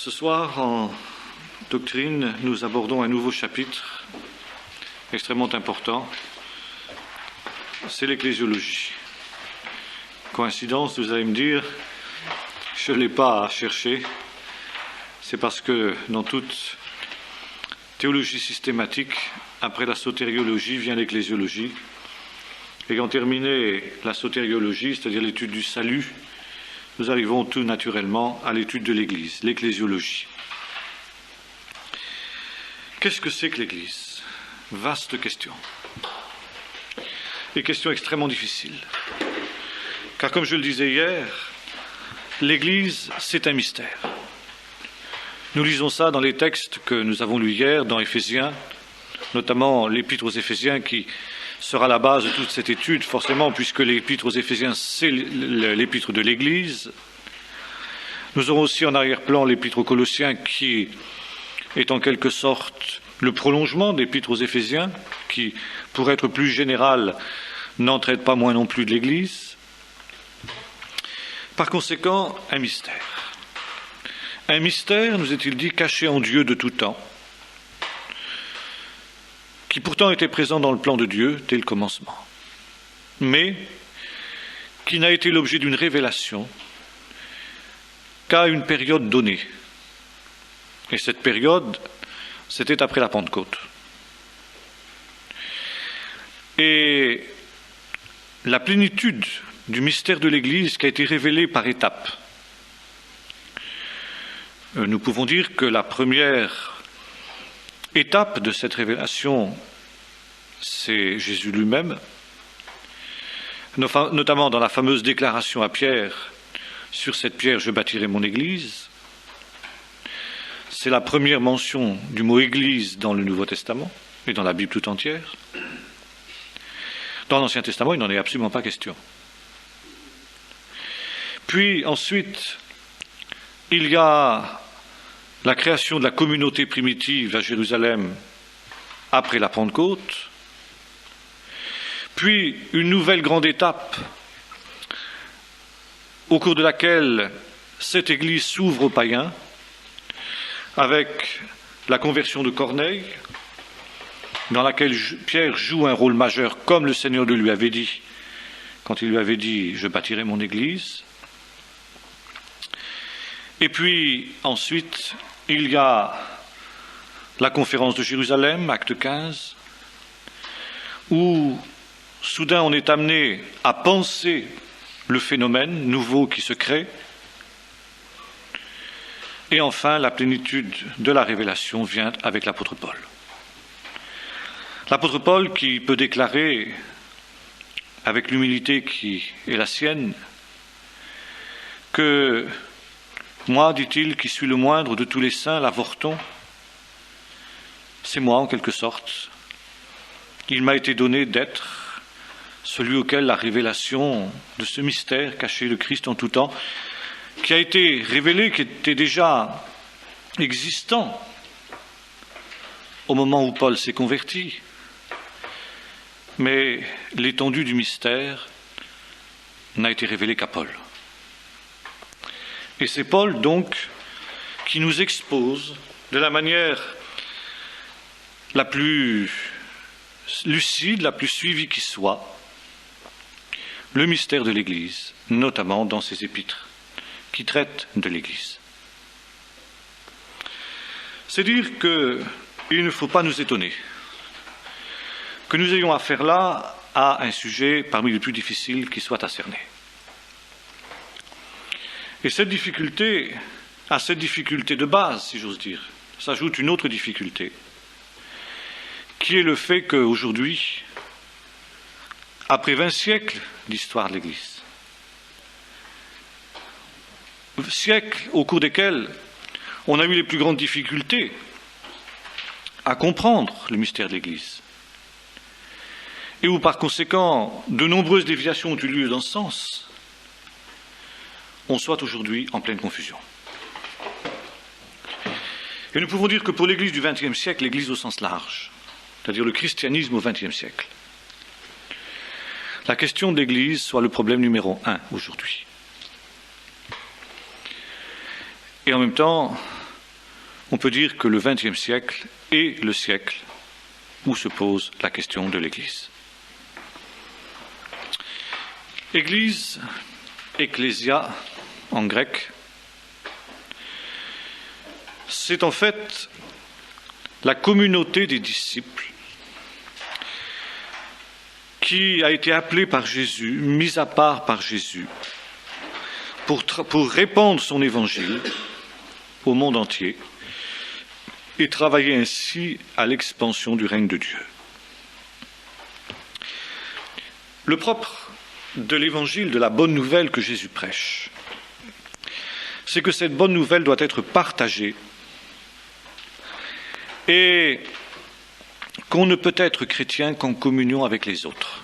Ce soir, en doctrine, nous abordons un nouveau chapitre extrêmement important, c'est l'ecclésiologie. Coïncidence, vous allez me dire, je ne l'ai pas à chercher, c'est parce que dans toute théologie systématique, après la sotériologie vient l'ecclésiologie. Ayant terminé la sotériologie, c'est-à-dire l'étude du salut, nous arrivons tout naturellement à l'étude de l'Église, l'ecclésiologie. Qu'est-ce que c'est que l'Église ? Vaste question. Et question extrêmement difficile. Car comme je le disais hier, l'Église, c'est un mystère. Nous lisons ça dans les textes que nous avons lus hier, dans Éphésiens, notamment l'Épître aux Éphésiens qui sera la base de toute cette étude, forcément, puisque l'Épître aux Éphésiens, c'est l'Épître de l'Église. Nous aurons aussi en arrière-plan l'Épître aux Colossiens, qui est en quelque sorte le prolongement de l'Épître aux Éphésiens, qui, pour être plus général, n'en traite pas moins non plus de l'Église. Par conséquent, un mystère. Un mystère, nous est-il dit, caché en Dieu de tout temps, qui pourtant était présent dans le plan de Dieu dès le commencement, mais qui n'a été l'objet d'une révélation qu'à une période donnée. Et cette période, c'était après la Pentecôte. Et la plénitude du mystère de l'Église qui a été révélée par étapes. Nous pouvons dire que la première étape de cette révélation, c'est Jésus lui-même, notamment dans la fameuse déclaration à Pierre, « Sur cette pierre, je bâtirai mon Église ». C'est la première mention du mot « Église » dans le Nouveau Testament et dans la Bible tout entière. Dans l'Ancien Testament, il n'en est absolument pas question. Puis ensuite, il y a la création de la communauté primitive à Jérusalem après la Pentecôte, puis une nouvelle grande étape au cours de laquelle cette Église s'ouvre aux païens avec la conversion de Corneille, dans laquelle Pierre joue un rôle majeur comme le Seigneur le lui avait dit quand il lui avait dit « Je bâtirai mon Église ». Et puis ensuite, il y a la conférence de Jérusalem, acte 15, où soudain on est amené à penser le phénomène nouveau qui se crée. Et enfin, la plénitude de la révélation vient avec l'apôtre Paul. L'apôtre Paul qui peut déclarer, avec l'humilité qui est la sienne, que moi, dit-il, qui suis le moindre de tous les saints, l'avorton, c'est moi en quelque sorte. Il m'a été donné d'être celui auquel la révélation de ce mystère caché le Christ en tout temps, qui a été révélé, qui était déjà existant au moment où Paul s'est converti. Mais l'étendue du mystère n'a été révélée qu'à Paul. Et c'est Paul, donc, qui nous expose de la manière la plus lucide, la plus suivie qui soit, le mystère de l'Église, notamment dans ses épîtres, qui traitent de l'Église. C'est dire qu'il ne faut pas nous étonner que nous ayons affaire là à un sujet parmi les plus difficiles qui soit à cerner. Et à cette difficulté de base, si j'ose dire, s'ajoute une autre difficulté, qui est le fait qu'aujourd'hui, après 20 siècles d'histoire de l'Église, siècles au cours desquels on a eu les plus grandes difficultés à comprendre le mystère de l'Église, et où par conséquent de nombreuses déviations ont eu lieu dans ce sens, on soit aujourd'hui en pleine confusion. Et nous pouvons dire que pour l'Église du XXe siècle, l'Église au sens large, c'est-à-dire le christianisme au XXe siècle, la question de l'Église soit le problème numéro 1 aujourd'hui. Et en même temps, on peut dire que le XXe siècle est le siècle où se pose la question de l'Église. Église, ecclésia en grec, c'est en fait la communauté des disciples qui a été appelée par Jésus, mise à part par Jésus, pour répandre son évangile au monde entier et travailler ainsi à l'expansion du règne de Dieu. Le propre de l'évangile, de la bonne nouvelle que Jésus prêche, c'est que cette bonne nouvelle doit être partagée et qu'on ne peut être chrétien qu'en communion avec les autres.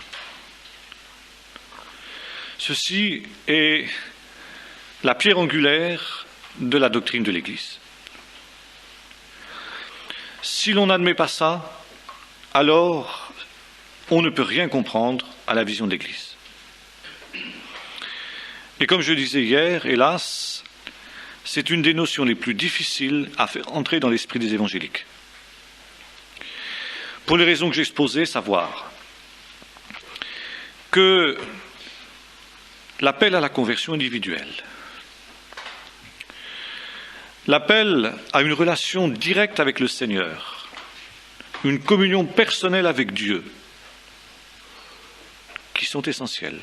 Ceci est la pierre angulaire de la doctrine de l'Église. Si l'on n'admet pas ça, alors on ne peut rien comprendre à la vision de l'Église. Et comme je disais hier, hélas, c'est une des notions les plus difficiles à faire entrer dans l'esprit des évangéliques. Pour les raisons que j'ai exposées, savoir que l'appel à la conversion individuelle, l'appel à une relation directe avec le Seigneur, une communion personnelle avec Dieu, qui sont essentielles,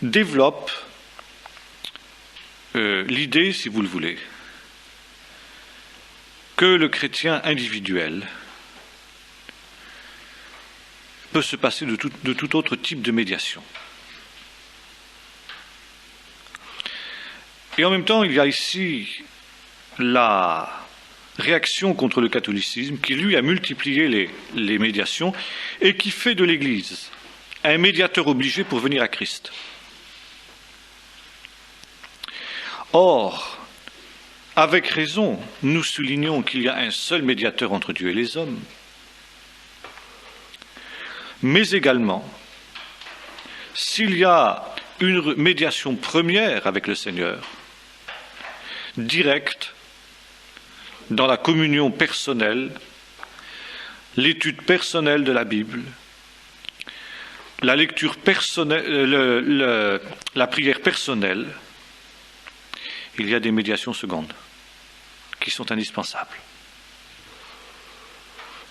développe l'idée, si vous le voulez, que le chrétien individuel peut se passer de tout autre type de médiation. Et en même temps, il y a ici la réaction contre le catholicisme qui, lui, a multiplié les médiations et qui fait de l'Église un médiateur obligé pour venir à Christ. Or, avec raison, nous soulignons qu'il y a un seul médiateur entre Dieu et les hommes, mais également, s'il y a une médiation première avec le Seigneur, directe, dans la communion personnelle, l'étude personnelle de la Bible, la lecture personnelle, la prière personnelle, il y a des médiations secondes qui sont indispensables.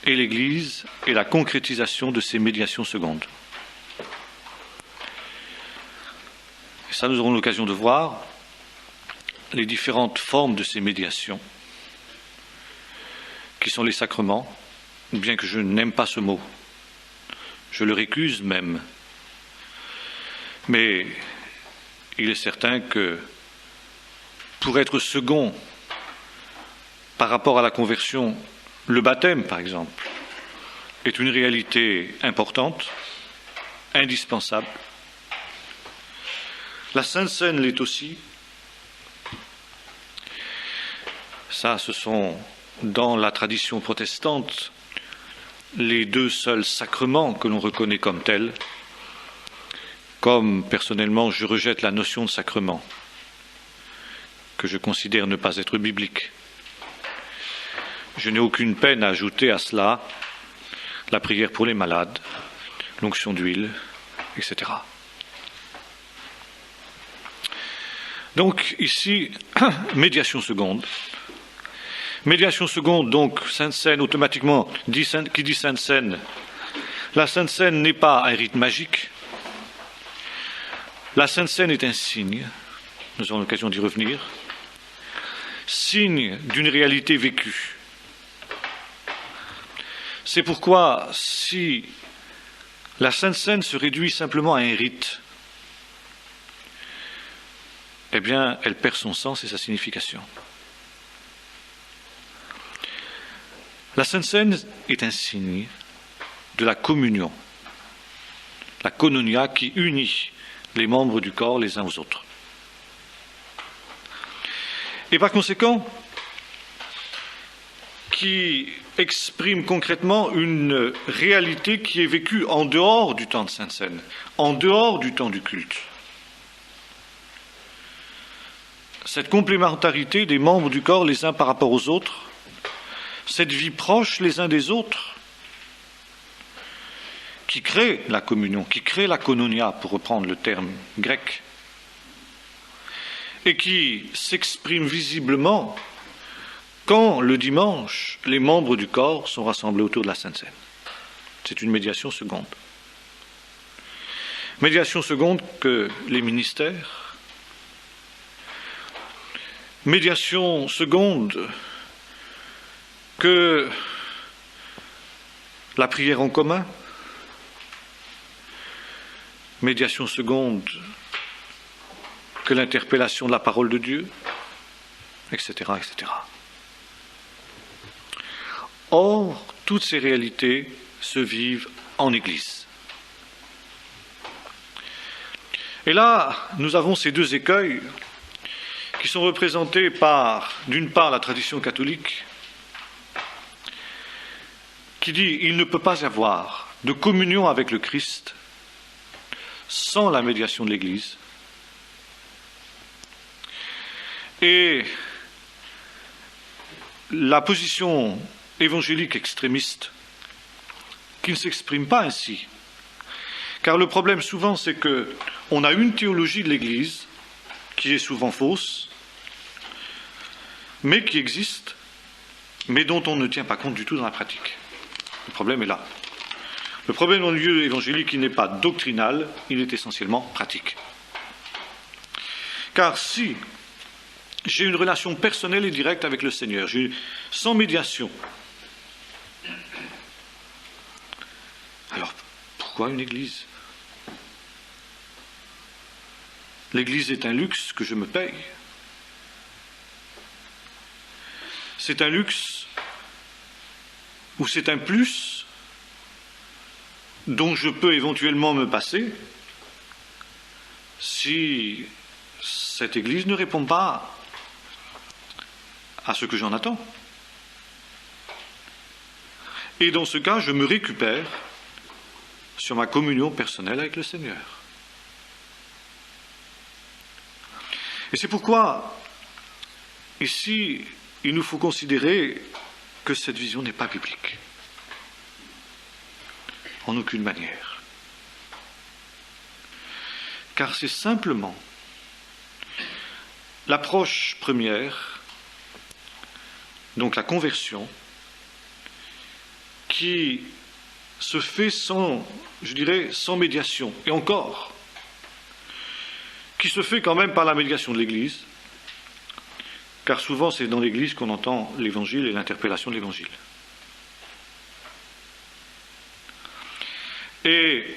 Et l'Église est la concrétisation de ces médiations secondes. Et ça, nous aurons l'occasion de voir les différentes formes de ces médiations, qui sont les sacrements, bien que je n'aime pas ce mot. Je le récuse même. Mais il est certain que pour être second par rapport à la conversion, le baptême, par exemple, est une réalité importante, indispensable. La Sainte Seine l'est aussi. Ça, ce sont, dans la tradition protestante, les deux seuls sacrements que l'on reconnaît comme tels. Comme, personnellement, je rejette la notion de sacrement, que je considère ne pas être biblique. Je n'ai aucune peine à ajouter à cela la prière pour les malades, l'onction d'huile, etc. Donc ici, médiation seconde. Médiation seconde, donc Sainte Seine, automatiquement, qui dit Sainte Seine, la Sainte Seine n'est pas un rite magique. La Sainte Seine est un signe, nous aurons l'occasion d'y revenir, signe d'une réalité vécue. C'est pourquoi, si la Sainte Seine se réduit simplement à un rite, eh bien, elle perd son sens et sa signification. La Sainte Seine est un signe de la communion, la koinonia qui unit les membres du corps les uns aux autres. Et par conséquent, qui exprime concrètement une réalité qui est vécue en dehors du temps de Sainte Seine, en dehors du temps du culte. cette complémentarité des membres du corps les uns par rapport aux autres, cette vie proche les uns des autres, qui crée la communion, qui crée la koinonia, pour reprendre le terme grec, et qui s'exprime visiblement quand, le dimanche, les membres du corps sont rassemblés autour de la Sainte Seine. C'est une médiation seconde. Médiation seconde que les ministères, médiation seconde que la prière en commun, médiation seconde que l'interpellation de la parole de Dieu, etc., etc. Or, toutes ces réalités se vivent en Église. Et là, nous avons ces deux écueils qui sont représentés par, d'une part, la tradition catholique, qui dit qu'il ne peut pas y avoir de communion avec le Christ sans la médiation de l'Église. Et la position évangélique extrémiste qui ne s'exprime pas ainsi. Car le problème souvent, c'est qu'on a une théologie de l'Église qui est souvent fausse, mais qui existe, mais dont on ne tient pas compte du tout dans la pratique. Le problème est là. Le problème dans le lieu évangélique, il n'est pas doctrinal, il est essentiellement pratique. Car si j'ai une relation personnelle et directe avec le Seigneur, sans médiation, alors pourquoi une église? L'église est un luxe que je me paye. C'est un luxe ou c'est un plus dont je peux éventuellement me passer si cette église ne répond pas à ce que j'en attends. Et dans ce cas, je me récupère sur ma communion personnelle avec le Seigneur. Et c'est pourquoi, ici, il nous faut considérer que cette vision n'est pas biblique. En aucune manière. Car c'est simplement l'approche première, donc la conversion, qui se fait sans médiation, et encore, qui se fait quand même par la médiation de l'Église, car souvent c'est dans l'Église qu'on entend l'Évangile et l'interpellation de l'Évangile. Et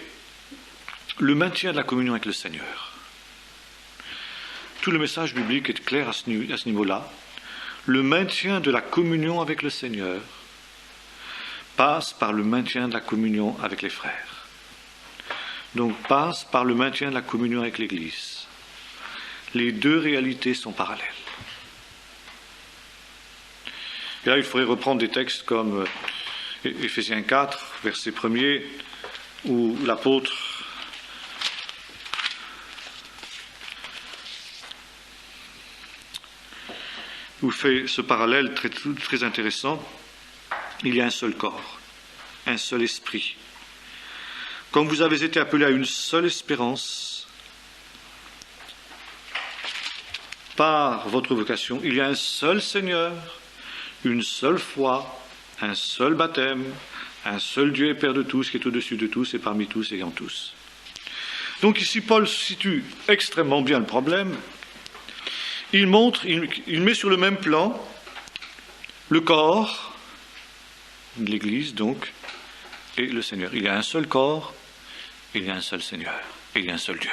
le maintien de la communion avec le Seigneur. Tout le message biblique est clair à ce niveau-là. Le maintien de la communion avec le Seigneur passe par le maintien de la communion avec les frères. Donc passe par le maintien de la communion avec l'Église. Les deux réalités sont parallèles. Et là, il faudrait reprendre des textes comme Éphésiens 4, verset 1er, où l'apôtre vous fait ce parallèle très, très intéressant. Il y a un seul corps, un seul esprit. Comme vous avez été appelés à une seule espérance par votre vocation, il y a un seul Seigneur, une seule foi, un seul baptême, un seul Dieu et Père de tous, qui est au-dessus de tous et parmi tous et en tous. Donc ici, Paul situe extrêmement bien le problème. Il met sur le même plan le corps de l'Église, donc, et le Seigneur. Il y a un seul corps, il y a un seul Seigneur, et il y a un seul Dieu.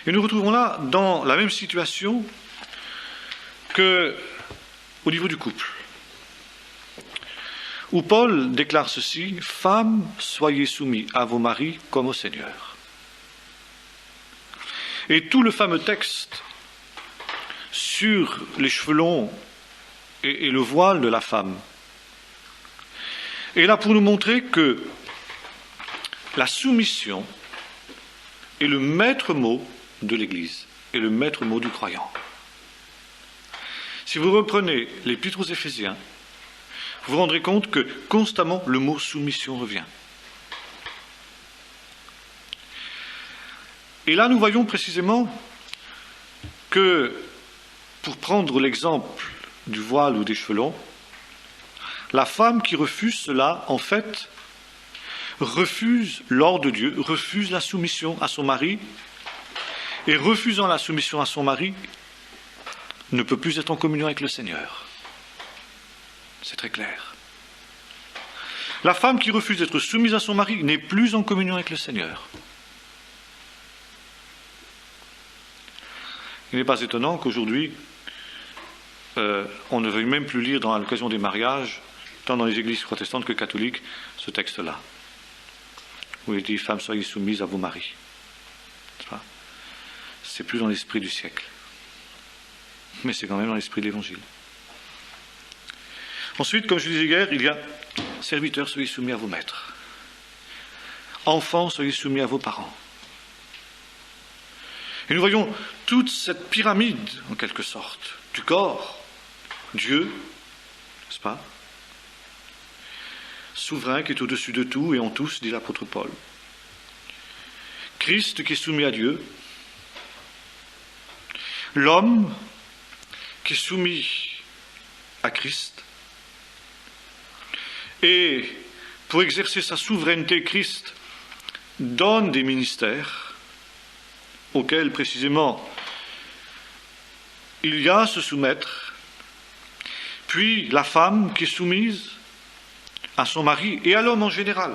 Et nous retrouvons là dans la même situation qu'au niveau du couple, où Paul déclare ceci: « Femmes, soyez soumis à vos maris comme au Seigneur. » Et tout le fameux texte sur les cheveux longs et le voile de la femme est là pour nous montrer que la soumission est le maître mot de l'Église et le maître mot du croyant. Si vous reprenez l'Épître aux Éphésiens, vous vous rendrez compte que constamment le mot soumission revient. Et là, nous voyons précisément que, pour prendre l'exemple du voile ou des cheveux longs, la femme qui refuse cela, en fait, refuse l'ordre de Dieu, refuse la soumission à son mari, et refusant la soumission à son mari, ne peut plus être en communion avec le Seigneur. C'est très clair. La femme qui refuse d'être soumise à son mari n'est plus en communion avec le Seigneur. Il n'est pas étonnant qu'aujourd'hui, on ne veuille même plus lire à l'occasion des mariages, tant dans les églises protestantes que catholiques, ce texte-là, où il dit « Femmes, soyez soumises à vos maris ». C'est plus dans l'esprit du siècle, mais c'est quand même dans l'esprit de l'Évangile. Ensuite, comme je disais hier, il y a « Serviteurs, soyez soumis à vos maîtres ». « Enfants, soyez soumis à vos parents ». Et nous voyons toute cette pyramide, en quelque sorte, du corps, Dieu, n'est-ce pas, souverain qui est au-dessus de tout et en tous, dit l'apôtre Paul. Christ qui est soumis à Dieu, l'homme qui est soumis à Christ, et pour exercer sa souveraineté, Christ donne des ministères auxquels précisément il y a à se soumettre, puis la femme qui est soumise à son mari et à l'homme en général.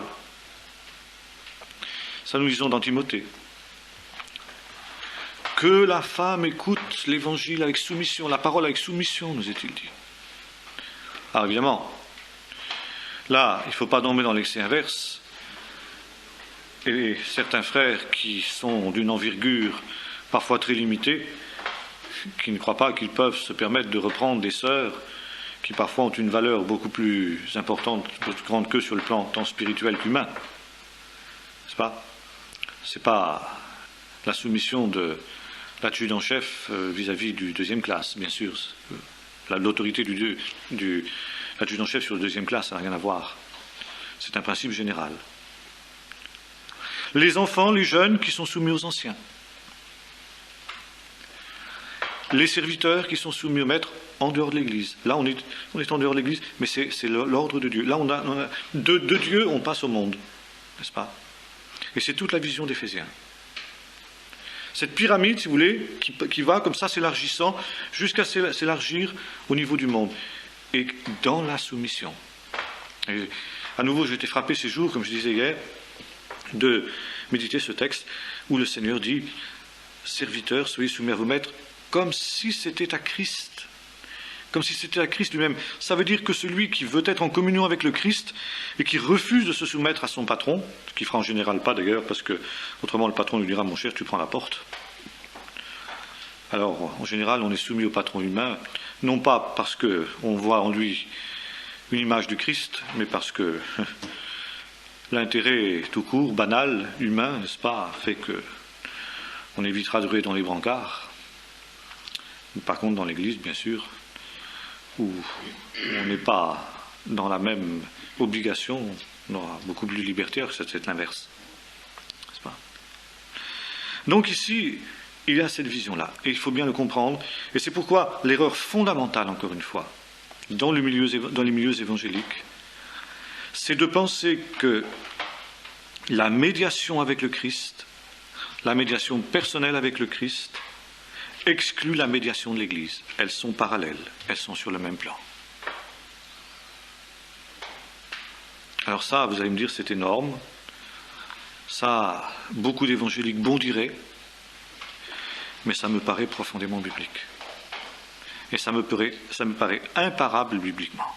Ça nous lisons dans Timothée. Que la femme écoute l'évangile avec soumission, la parole avec soumission, nous est-il dit. Alors évidemment, là, il ne faut pas tomber dans l'excès inverse. Et certains frères qui sont d'une envergure parfois très limitée, qui ne croient pas qu'ils peuvent se permettre de reprendre des sœurs qui parfois ont une valeur beaucoup plus importante, plus grande qu'eux sur le plan tant spirituel qu'humain. N'est-ce pas ? Ce n'est pas la soumission de l'adjudant-chef vis-à-vis du deuxième classe, bien sûr. L'autorité de l'adjudant-chef sur le deuxième classe, ça n'a rien à voir. C'est un principe général. Les enfants, les jeunes qui sont soumis aux anciens. Les serviteurs qui sont soumis au maître en dehors de l'Église. Là, on est en dehors de l'Église, mais c'est l'ordre de Dieu. Là, de Dieu, on passe au monde, n'est-ce pas ? Et c'est toute la vision d'Éphésiens. Cette pyramide, si vous voulez, qui va comme ça s'élargissant jusqu'à s'élargir au niveau du monde. Et dans la soumission. Et à nouveau, j'ai été frappé ces jours, comme je disais hier, de méditer ce texte où le Seigneur dit « Serviteurs, soyez soumis à vos maîtres » comme si c'était à Christ. Comme si c'était à Christ lui-même. Ça veut dire que celui qui veut être en communion avec le Christ et qui refuse de se soumettre à son patron, ce qu'il fera en général pas d'ailleurs, parce que autrement le patron lui dira « Mon cher, tu prends la porte ». Alors, en général, on est soumis au patron humain, non pas parce qu'on voit en lui une image du Christ, mais parce que l'intérêt tout court, banal, humain, n'est-ce pas, fait qu'on évitera de ruer dans les brancards. Par contre, dans l'Église, bien sûr, où on n'est pas dans la même obligation, on aura beaucoup plus de liberté, c'est l'inverse. N'est-ce pas ? Donc ici, il y a cette vision-là, et il faut bien le comprendre, et c'est pourquoi l'erreur fondamentale, encore une fois, dans les milieux évangéliques, c'est de penser que la médiation avec le Christ, la médiation personnelle avec le Christ, exclut la médiation de l'Église. Elles sont parallèles, elles sont sur le même plan. Alors ça, vous allez me dire, c'est énorme. Ça, beaucoup d'évangéliques bondiraient, mais ça me paraît profondément biblique. Et ça me paraît imparable bibliquement.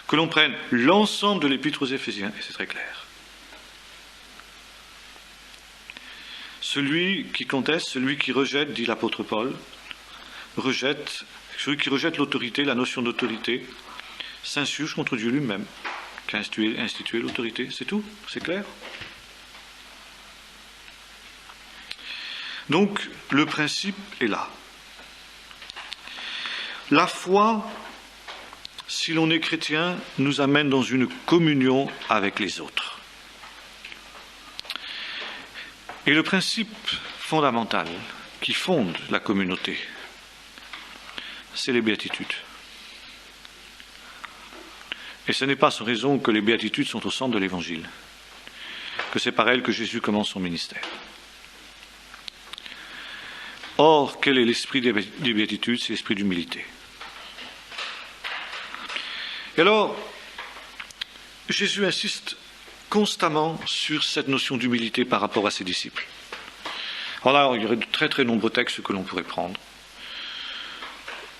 Que l'on prenne l'ensemble de l'Épître aux Éphésiens, et c'est très clair. Celui qui conteste, celui qui rejette, dit l'apôtre Paul, celui qui rejette l'autorité, la notion d'autorité, s'insurge contre Dieu lui-même, qui a institué l'autorité. C'est tout, c'est clair. Donc, le principe est là. La foi, si l'on est chrétien, nous amène dans une communion avec les autres. Et le principe fondamental qui fonde la communauté, c'est les béatitudes. Et ce n'est pas sans raison que les béatitudes sont au centre de l'Évangile, que c'est par elles que Jésus commence son ministère. Or, quel est l'esprit des béatitudes? C'est l'esprit d'humilité. Et alors, Jésus insiste constamment sur cette notion d'humilité par rapport à ses disciples. Alors là, il y aurait de très très nombreux textes que l'on pourrait prendre.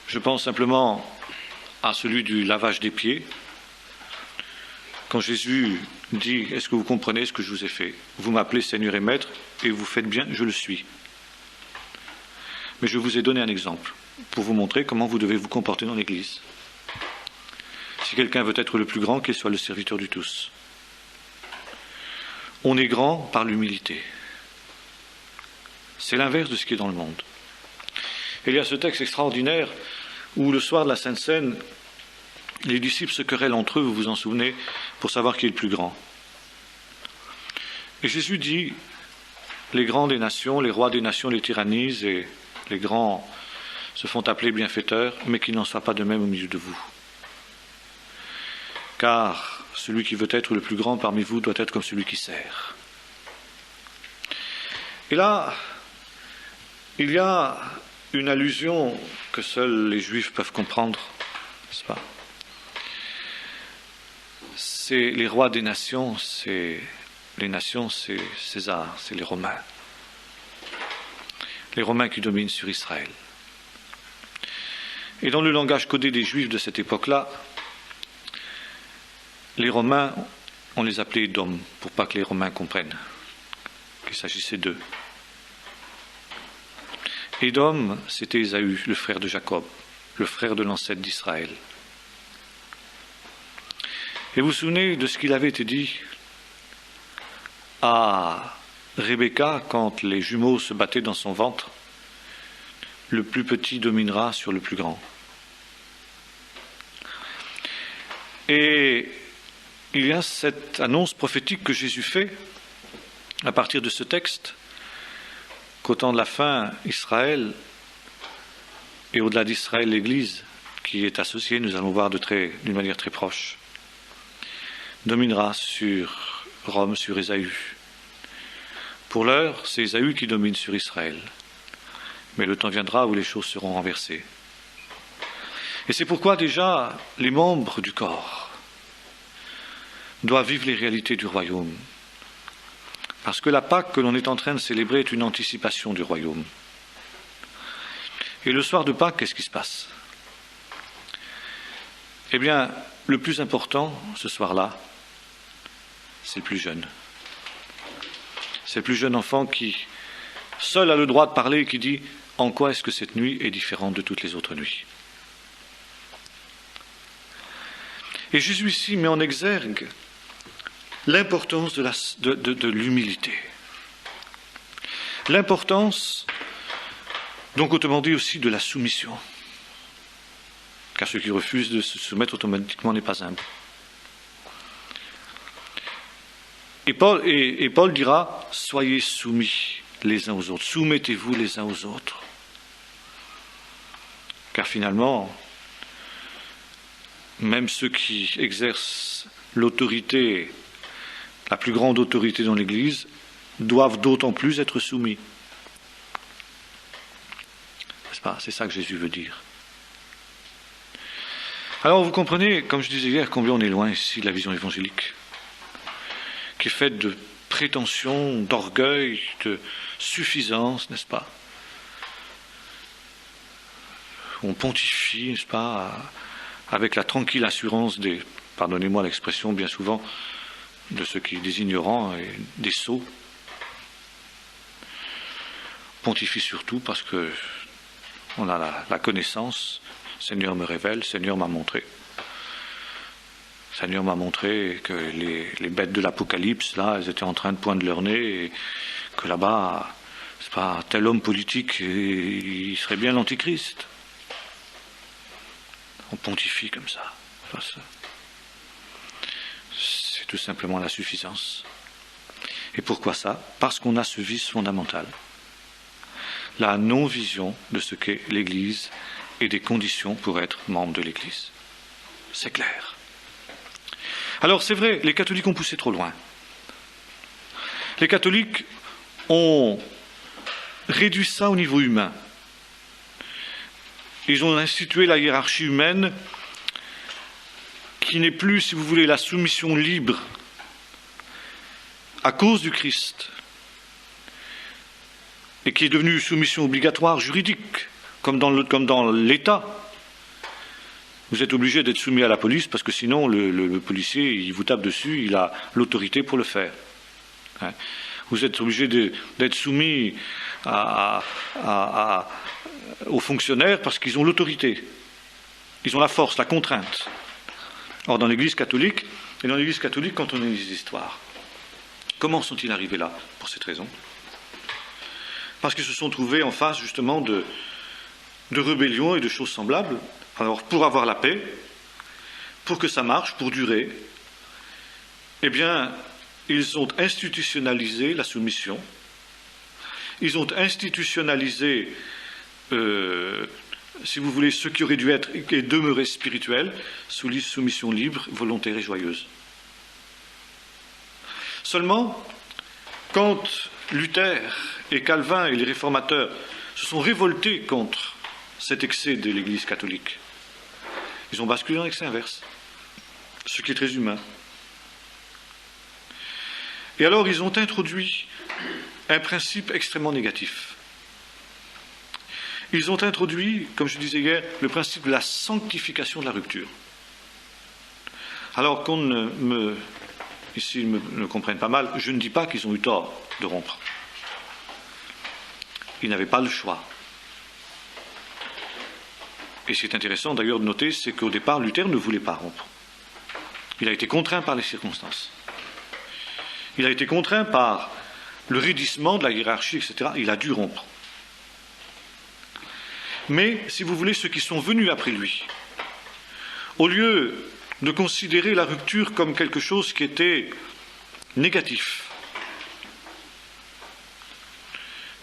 Je pense simplement à celui du lavage des pieds. Quand Jésus dit « Est-ce que vous comprenez ce que je vous ai fait? Vous m'appelez Seigneur et Maître, et vous faites bien, je le suis. Mais je vous ai donné un exemple pour vous montrer comment vous devez vous comporter dans l'Église. Si quelqu'un veut être le plus grand, qu'il soit le serviteur du tous. On est grand par l'humilité. C'est l'inverse de ce qui est dans le monde. Et il y a ce texte extraordinaire où le soir de la Sainte Seine, les disciples se querellent entre eux, vous vous en souvenez, pour savoir qui est le plus grand. Et Jésus dit, les grands des nations, les rois des nations les tyrannisent et les grands se font appeler bienfaiteurs, mais qu'il n'en soit pas de même au milieu de vous. Car celui qui veut être le plus grand parmi vous doit être comme celui qui sert. Et là, il y a une allusion que seuls les Juifs peuvent comprendre, n'est-ce pas? C'est les rois des nations, c'est César, c'est les Romains. Les Romains qui dominent sur Israël. Et dans le langage codé des Juifs de cette époque-là, les Romains, on les appelait Édom, pour pas que les Romains comprennent qu'il s'agissait d'eux. Édom, c'était Ésaü, le frère de Jacob, le frère de l'ancêtre d'Israël. Et vous vous souvenez de ce qu'il avait été dit à Rebecca quand les jumeaux se battaient dans son ventre? Le plus petit dominera sur le plus grand. Et il y a cette annonce prophétique que Jésus fait à partir de ce texte, qu'au temps de la fin, Israël, et au-delà d'Israël, l'Église, qui est associée, nous allons voir d'une manière très proche, dominera sur Rome, sur Ésaü. Pour l'heure, c'est Ésaü qui domine sur Israël. Mais le temps viendra où les choses seront renversées. Et c'est pourquoi déjà les membres du corps doivent vivre les réalités du royaume. Parce que la Pâque que l'on est en train de célébrer est une anticipation du royaume. Et le soir de Pâques, qu'est-ce qui se passe? Eh bien, le plus important, ce soir-là, c'est le plus jeune. C'est le plus jeune enfant qui, seul a le droit de parler et qui dit « En quoi est-ce que cette nuit est différente de toutes les autres nuits ?» Et Jésus ici met en exergue l'importance de l'humilité. L'importance, donc autrement dit aussi, de la soumission. Car celui qui refuse de se soumettre automatiquement n'est pas humble. Et Paul dira, soyez soumis les uns aux autres, soumettez-vous les uns aux autres. Car finalement, même ceux qui exercent l'autorité, la plus grande autorité dans l'Église, doivent d'autant plus être soumis. N'est-ce pas? C'est ça que Jésus veut dire. Alors vous comprenez, comme je disais hier, combien on est loin ici de la vision évangélique, qui est faite de prétention, d'orgueil, de suffisance, n'est-ce pas? On pontifie, n'est-ce pas, avec la tranquille assurance des, pardonnez-moi l'expression bien souvent, de ceux qui des ignorants et des sots. Pontifie surtout parce que on a la connaissance. Seigneur me révèle, Seigneur m'a montré. Seigneur m'a montré que les bêtes de l'Apocalypse, là, elles étaient en train de poindre leur nez et que là-bas, c'est pas tel homme politique, il serait bien l'antichrist. On pontifie comme ça. Enfin, c'est tout simplement la suffisance. Et pourquoi ça? Parce qu'on a ce vice fondamental. La non-vision de ce qu'est l'Église et des conditions pour être membre de l'Église. C'est clair. Alors c'est vrai, les catholiques ont poussé trop loin. Les catholiques ont réduit ça au niveau humain. Ils ont institué la hiérarchie humaine qui n'est plus, si vous voulez, la soumission libre à cause du Christ et qui est devenue soumission obligatoire juridique, comme dans l'État. Vous êtes obligé d'être soumis à la police parce que sinon le policier, il vous tape dessus, il a l'autorité pour le faire. Vous êtes obligé d'être soumis aux fonctionnaires parce qu'ils ont l'autorité. Ils ont la force, la contrainte. Or, dans l'Église catholique, quand on lit les histoires, comment sont-ils arrivés là? Pour cette raison. Parce qu'ils se sont trouvés en face, justement, de rébellions et de choses semblables. Alors, pour avoir la paix, pour que ça marche, pour durer, eh bien, ils ont institutionnalisé la soumission. Ils ont institutionnalisé, si vous voulez, ce qui aurait dû être et demeurer spirituel, sous la soumission libre, volontaire et joyeuse. Seulement, quand Luther et Calvin et les réformateurs se sont révoltés contre cet excès de l'Église catholique, ils ont basculé dans l'excès inverse, ce qui est très humain. Et alors, ils ont introduit un principe extrêmement négatif. Ils ont introduit, comme je disais hier, le principe de la sanctification de la rupture. Alors qu'on ne comprenne pas mal, je ne dis pas qu'ils ont eu tort de rompre. Ils n'avaient pas le choix. Et ce qui est intéressant d'ailleurs de noter, c'est qu'au départ, Luther ne voulait pas rompre. Il a été contraint par les circonstances. Il a été contraint par le raidissement de la hiérarchie, etc. Il a dû rompre. Mais, si vous voulez, ceux qui sont venus après lui, au lieu de considérer la rupture comme quelque chose qui était négatif,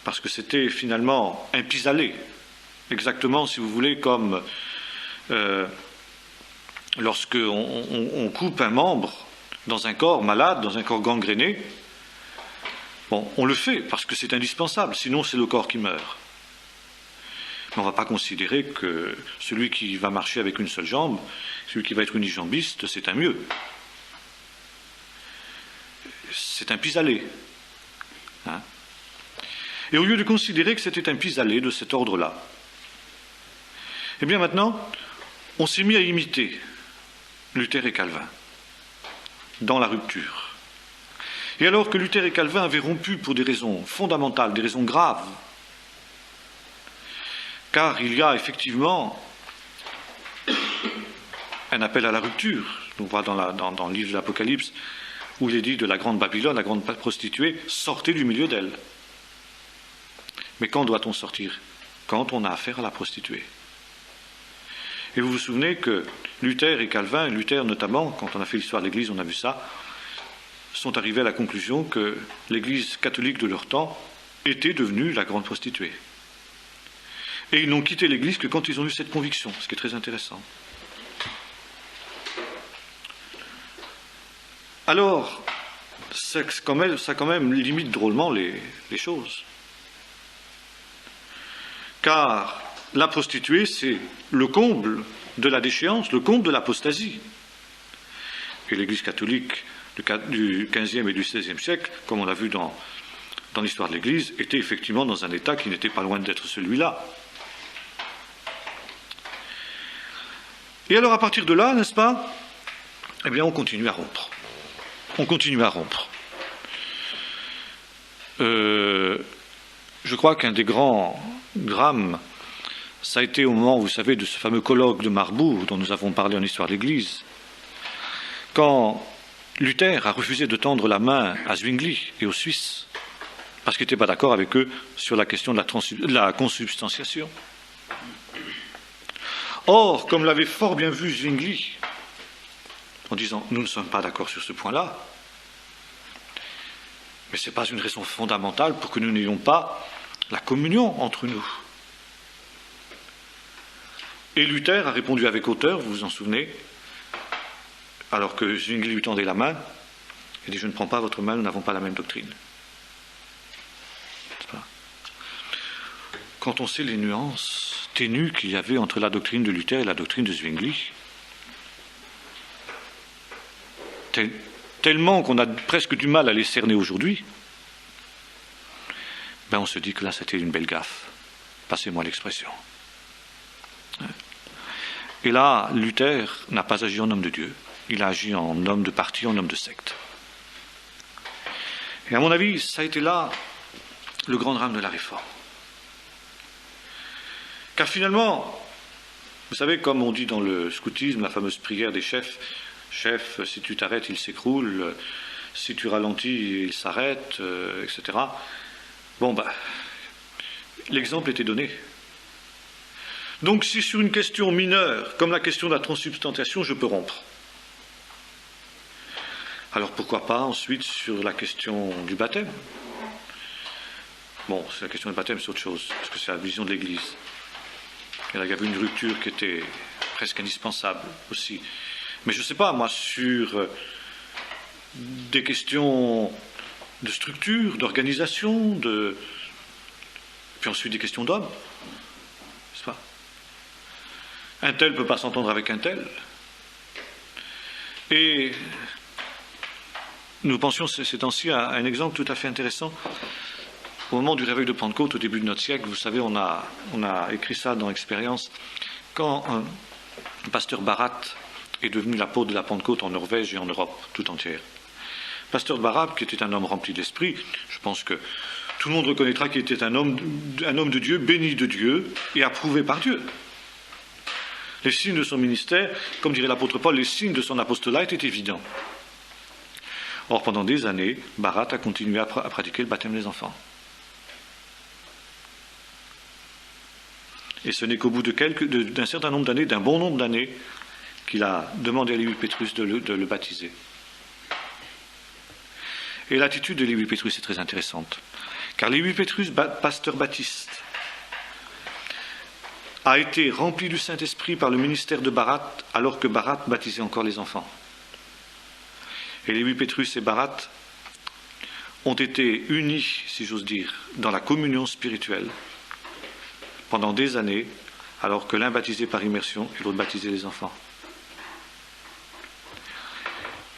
parce que c'était finalement un pis-aller, exactement, si vous voulez, comme lorsque on coupe un membre dans un corps malade, dans un corps gangréné. Bon, on le fait parce que c'est indispensable, sinon c'est le corps qui meurt. Mais on ne va pas considérer que celui qui va marcher avec une seule jambe, celui qui va être unijambiste, c'est un mieux. C'est un pis-aller. Hein? Et au lieu de considérer que c'était un pis-aller de cet ordre-là, eh bien maintenant, on s'est mis à imiter Luther et Calvin dans la rupture. Et alors que Luther et Calvin avaient rompu pour des raisons fondamentales, des raisons graves, car il y a effectivement un appel à la rupture. On voit dans le livre de l'Apocalypse où il est dit de la grande Babylone, la grande prostituée, sortez du milieu d'elle. Mais quand doit-on sortir? Quand on a affaire à la prostituée. Et vous vous souvenez que Luther et Calvin, Luther notamment, quand on a fait l'histoire de l'Église, on a vu ça, sont arrivés à la conclusion que l'Église catholique de leur temps était devenue la grande prostituée. Et ils n'ont quitté l'Église que quand ils ont eu cette conviction, ce qui est très intéressant. Alors, ça quand même limite drôlement les choses. Car la prostituée, c'est le comble de la déchéance, le comble de l'apostasie. Et l'Église catholique du XVe et du XVIe siècle, comme on l'a vu dans l'histoire de l'Église, était effectivement dans un état qui n'était pas loin d'être celui-là. Et alors à partir de là, n'est-ce pas, eh bien on continue à rompre. On continue à rompre. Je crois qu'un des grands drames, ça a été au moment, vous savez, de ce fameux colloque de Marbourg dont nous avons parlé en histoire de l'Église, quand Luther a refusé de tendre la main à Zwingli et aux Suisses parce qu'il n'était pas d'accord avec eux sur la question de la consubstantiation. Or, comme l'avait fort bien vu Zwingli, en disant « nous ne sommes pas d'accord sur ce point-là », mais ce n'est pas une raison fondamentale pour que nous n'ayons pas la communion entre nous. Et Luther a répondu avec hauteur, vous vous en souvenez, alors que Zwingli lui tendait la main, il dit « je ne prends pas votre main, nous n'avons pas la même doctrine ». Quand on sait les nuances ténues qu'il y avait entre la doctrine de Luther et la doctrine de Zwingli, tellement qu'on a presque du mal à les cerner aujourd'hui, ben on se dit que là c'était une belle gaffe. Passez-moi l'expression. Et là, Luther n'a pas agi en homme de Dieu, il a agi en homme de parti, en homme de secte. Et à mon avis, ça a été là le grand drame de la Réforme. Car finalement, vous savez, comme on dit dans le scoutisme, la fameuse prière des chefs, « Chef, si tu t'arrêtes, il s'écroule, si tu ralentis, il s'arrête, etc. » Bon, ben, l'exemple était donné. Donc, si sur une question mineure, comme la question de la transsubstantiation, je peux rompre, alors pourquoi pas ensuite sur la question du baptême? Bon, c'est la question du baptême, c'est autre chose, parce que c'est la vision de l'Église. Et là, il y avait une rupture qui était presque indispensable aussi. Mais je ne sais pas, moi, sur des questions de structure, d'organisation, puis ensuite des questions d'hommes, n'est-ce pas? Un tel ne peut pas s'entendre avec un tel. Et nous pensions ces temps-ci à un exemple tout à fait intéressant. Au moment du réveil de Pentecôte, au début de notre siècle, vous savez, on a écrit ça dans Expérience, quand un pasteur Barat est devenu l'apôtre de la Pentecôte en Norvège et en Europe tout entière. Pasteur Barat, qui était un homme rempli d'esprit, je pense que tout le monde reconnaîtra qu'il était un homme de Dieu, béni de Dieu et approuvé par Dieu. Les signes de son ministère, comme dirait l'apôtre Paul, les signes de son apostolat étaient évidents. Or, pendant des années, Barat a continué à pratiquer le baptême des enfants. Et ce n'est qu'au bout d'un certain nombre d'années, d'un bon nombre d'années, qu'il a demandé à Lévi Pétrus de le baptiser. Et l'attitude de Lévi Pétrus est très intéressante. Car Lévi Pétrus, pasteur baptiste, a été rempli du Saint-Esprit par le ministère de Barat, alors que Barat baptisait encore les enfants. Et Lévi Pétrus et Barat ont été unis, si j'ose dire, dans la communion spirituelle, pendant des années, alors que l'un baptisait par immersion et l'autre baptisait les enfants.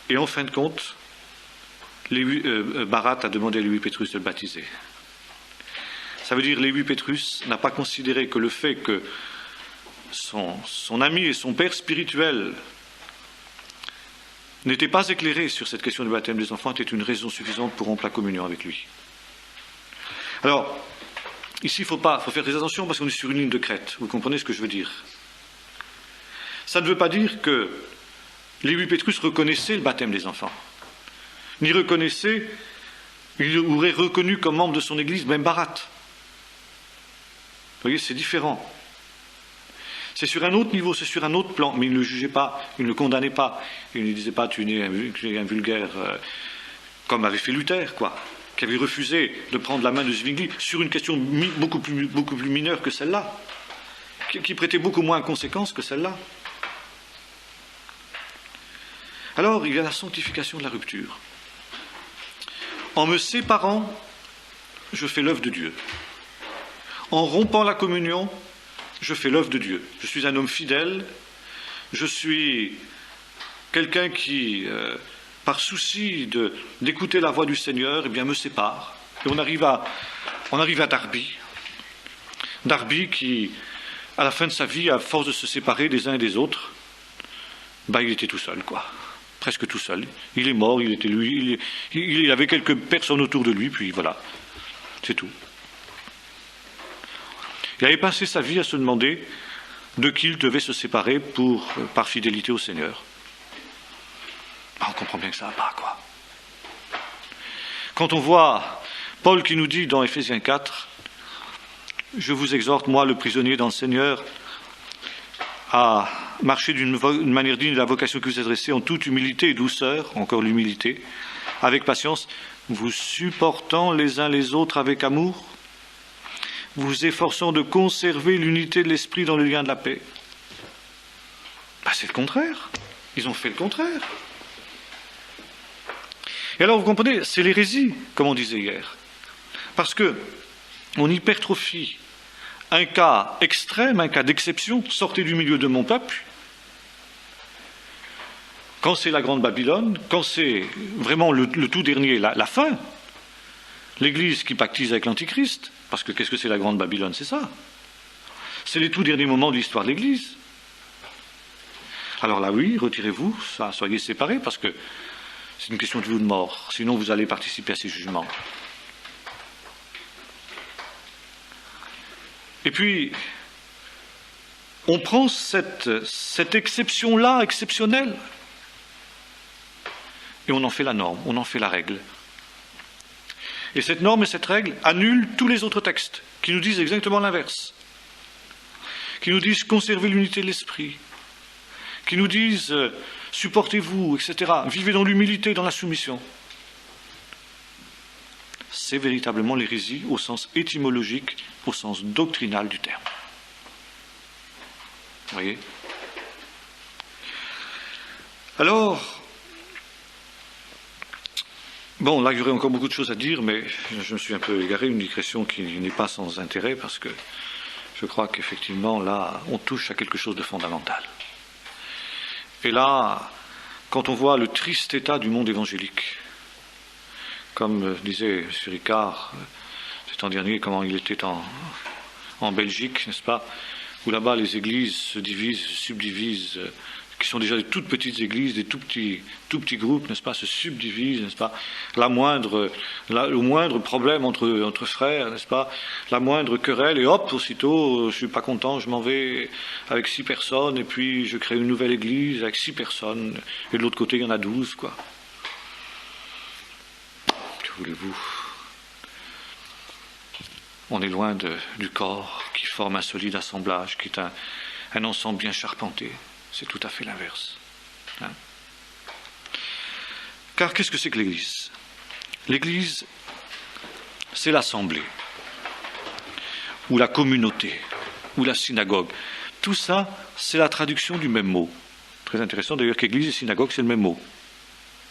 Et en fin de compte, Barat a demandé à Lévi Pétrus de le baptiser. Ça veut dire que Lévi Pétrus n'a pas considéré que le fait que son ami et son père spirituel n'étaient pas éclairés sur cette question du baptême des enfants était une raison suffisante pour rompre la communion avec lui. Alors, ici, il faut faire très attention parce qu'on est sur une ligne de crête. Vous comprenez ce que je veux dire? Ça ne veut pas dire que Lévi Pétrus reconnaissait le baptême des enfants. Ni reconnaissait, il aurait reconnu comme membre de son église même Barat. Vous voyez, c'est différent. C'est sur un autre niveau, c'est sur un autre plan, mais il ne le jugeait pas, il ne le condamnait pas. Il ne disait pas, tu es un vulgaire, comme avait fait Luther, quoi, qui avait refusé de prendre la main de Zwingli sur une question beaucoup plus mineure que celle-là, qui prêtait beaucoup moins de conséquences que celle-là. Alors, il y a la sanctification de la rupture. En me séparant, je fais l'œuvre de Dieu. En rompant la communion, je fais l'œuvre de Dieu. Je suis un homme fidèle, je suis quelqu'un qui, par souci d'écouter la voix du Seigneur, eh bien, me sépare. Et on arrive à Darby. Darby qui, à la fin de sa vie, à force de se séparer des uns et des autres, il était tout seul, quoi. Presque tout seul. Il est mort, il avait quelques personnes autour de lui, puis voilà, c'est tout. Il avait passé sa vie à se demander de qui il devait se séparer par fidélité au Seigneur. On comprend bien que ça va pas, quoi. Quand on voit Paul qui nous dit dans Éphésiens 4, « Je vous exhorte, moi, le prisonnier dans le Seigneur, à marcher d'une manière digne de la vocation que vous adressez en toute humilité et douceur, encore l'humilité, avec patience, vous supportant les uns les autres avec amour, vous efforçant de conserver l'unité de l'esprit dans le lien de la paix. » C'est le contraire. Ils ont fait le contraire. Et alors, vous comprenez, c'est l'hérésie, comme on disait hier. Parce que on hypertrophie un cas extrême, un cas d'exception, sortez du milieu de mon peuple. Quand c'est la Grande Babylone, quand c'est vraiment le tout dernier, la fin, l'Église qui pactise avec l'Antichrist, parce que qu'est-ce que c'est la Grande Babylone? C'est ça. C'est les tout derniers moments de l'histoire de l'Église. Alors là, oui, retirez-vous, ça, soyez séparés, parce que c'est une question de vie ou de mort. Sinon, vous allez participer à ces jugements. Et puis, on prend cette exception-là, exceptionnelle, et on en fait la norme, on en fait la règle. Et cette norme et cette règle annulent tous les autres textes, qui nous disent exactement l'inverse, qui nous disent conservez l'unité de l'esprit, qui nous disent supportez-vous, etc. Vivez dans l'humilité, dans la soumission. C'est véritablement l'hérésie au sens étymologique, au sens doctrinal du terme. Vous voyez? Alors, bon, là, il y aurait encore beaucoup de choses à dire, mais je me suis un peu égaré, une digression qui n'est pas sans intérêt, parce que je crois qu'effectivement, là, on touche à quelque chose de fondamental. Et là, quand on voit le triste état du monde évangélique, comme disait M. Ricard, cet an dernier, comment il était en Belgique, n'est-ce pas, où là-bas les églises se divisent, se subdivisent, qui sont déjà des toutes petites églises, des tout petits groupes, n'est-ce pas, se subdivisent, n'est-ce pas, le moindre problème entre frères, n'est-ce pas, la moindre querelle, et hop, aussitôt, je suis pas content, je m'en vais avec 6 personnes, et puis je crée une nouvelle église avec 6 personnes, et de l'autre côté, il y en a 12, quoi. Que voulez-vous? On est loin du corps qui forme un solide assemblage, qui est un ensemble bien charpenté. C'est tout à fait l'inverse. Hein? Car qu'est-ce que c'est que l'Église? L'Église, c'est l'assemblée, ou la communauté, ou la synagogue. Tout ça, c'est la traduction du même mot. Très intéressant d'ailleurs qu'Église et synagogue, c'est le même mot.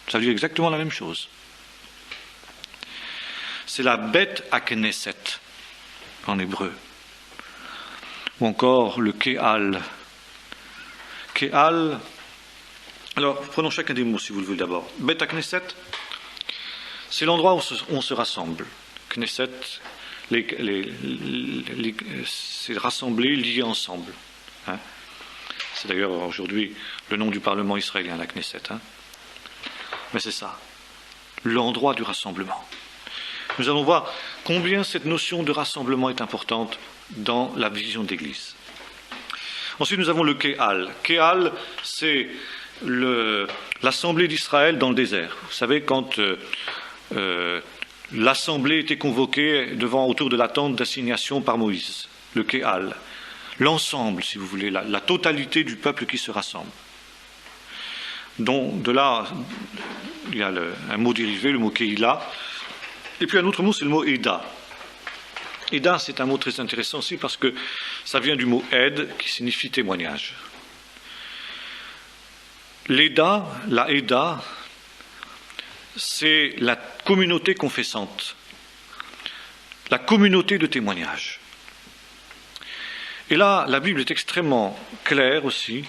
Ça veut dire exactement la même chose. C'est la Beth Knesset en hébreu, ou encore le Kéal. Kéal, alors prenons chacun des mots si vous le voulez d'abord. Beth Knesset, c'est l'endroit où on se rassemble. Knesset, c'est rassembler, lier ensemble. Hein? C'est d'ailleurs aujourd'hui le nom du Parlement israélien, la Knesset. Hein? Mais c'est ça, l'endroit du rassemblement. Nous allons voir combien cette notion de rassemblement est importante dans la vision de l'Église. Ensuite, nous avons le Kéal. Kéal, c'est l'assemblée d'Israël dans le désert. Vous savez, quand l'assemblée était convoquée autour de la tente d'assignation par Moïse, le Kéal, l'ensemble, si vous voulez, la totalité du peuple qui se rassemble. Donc, de là, il y a un mot dérivé, le mot Kéila, et puis un autre mot, c'est le mot Eda. Eda, c'est un mot très intéressant aussi parce que ça vient du mot Ed, qui signifie témoignage. L'Eda, la Eda, c'est la communauté confessante, la communauté de témoignage. Et là, la Bible est extrêmement claire aussi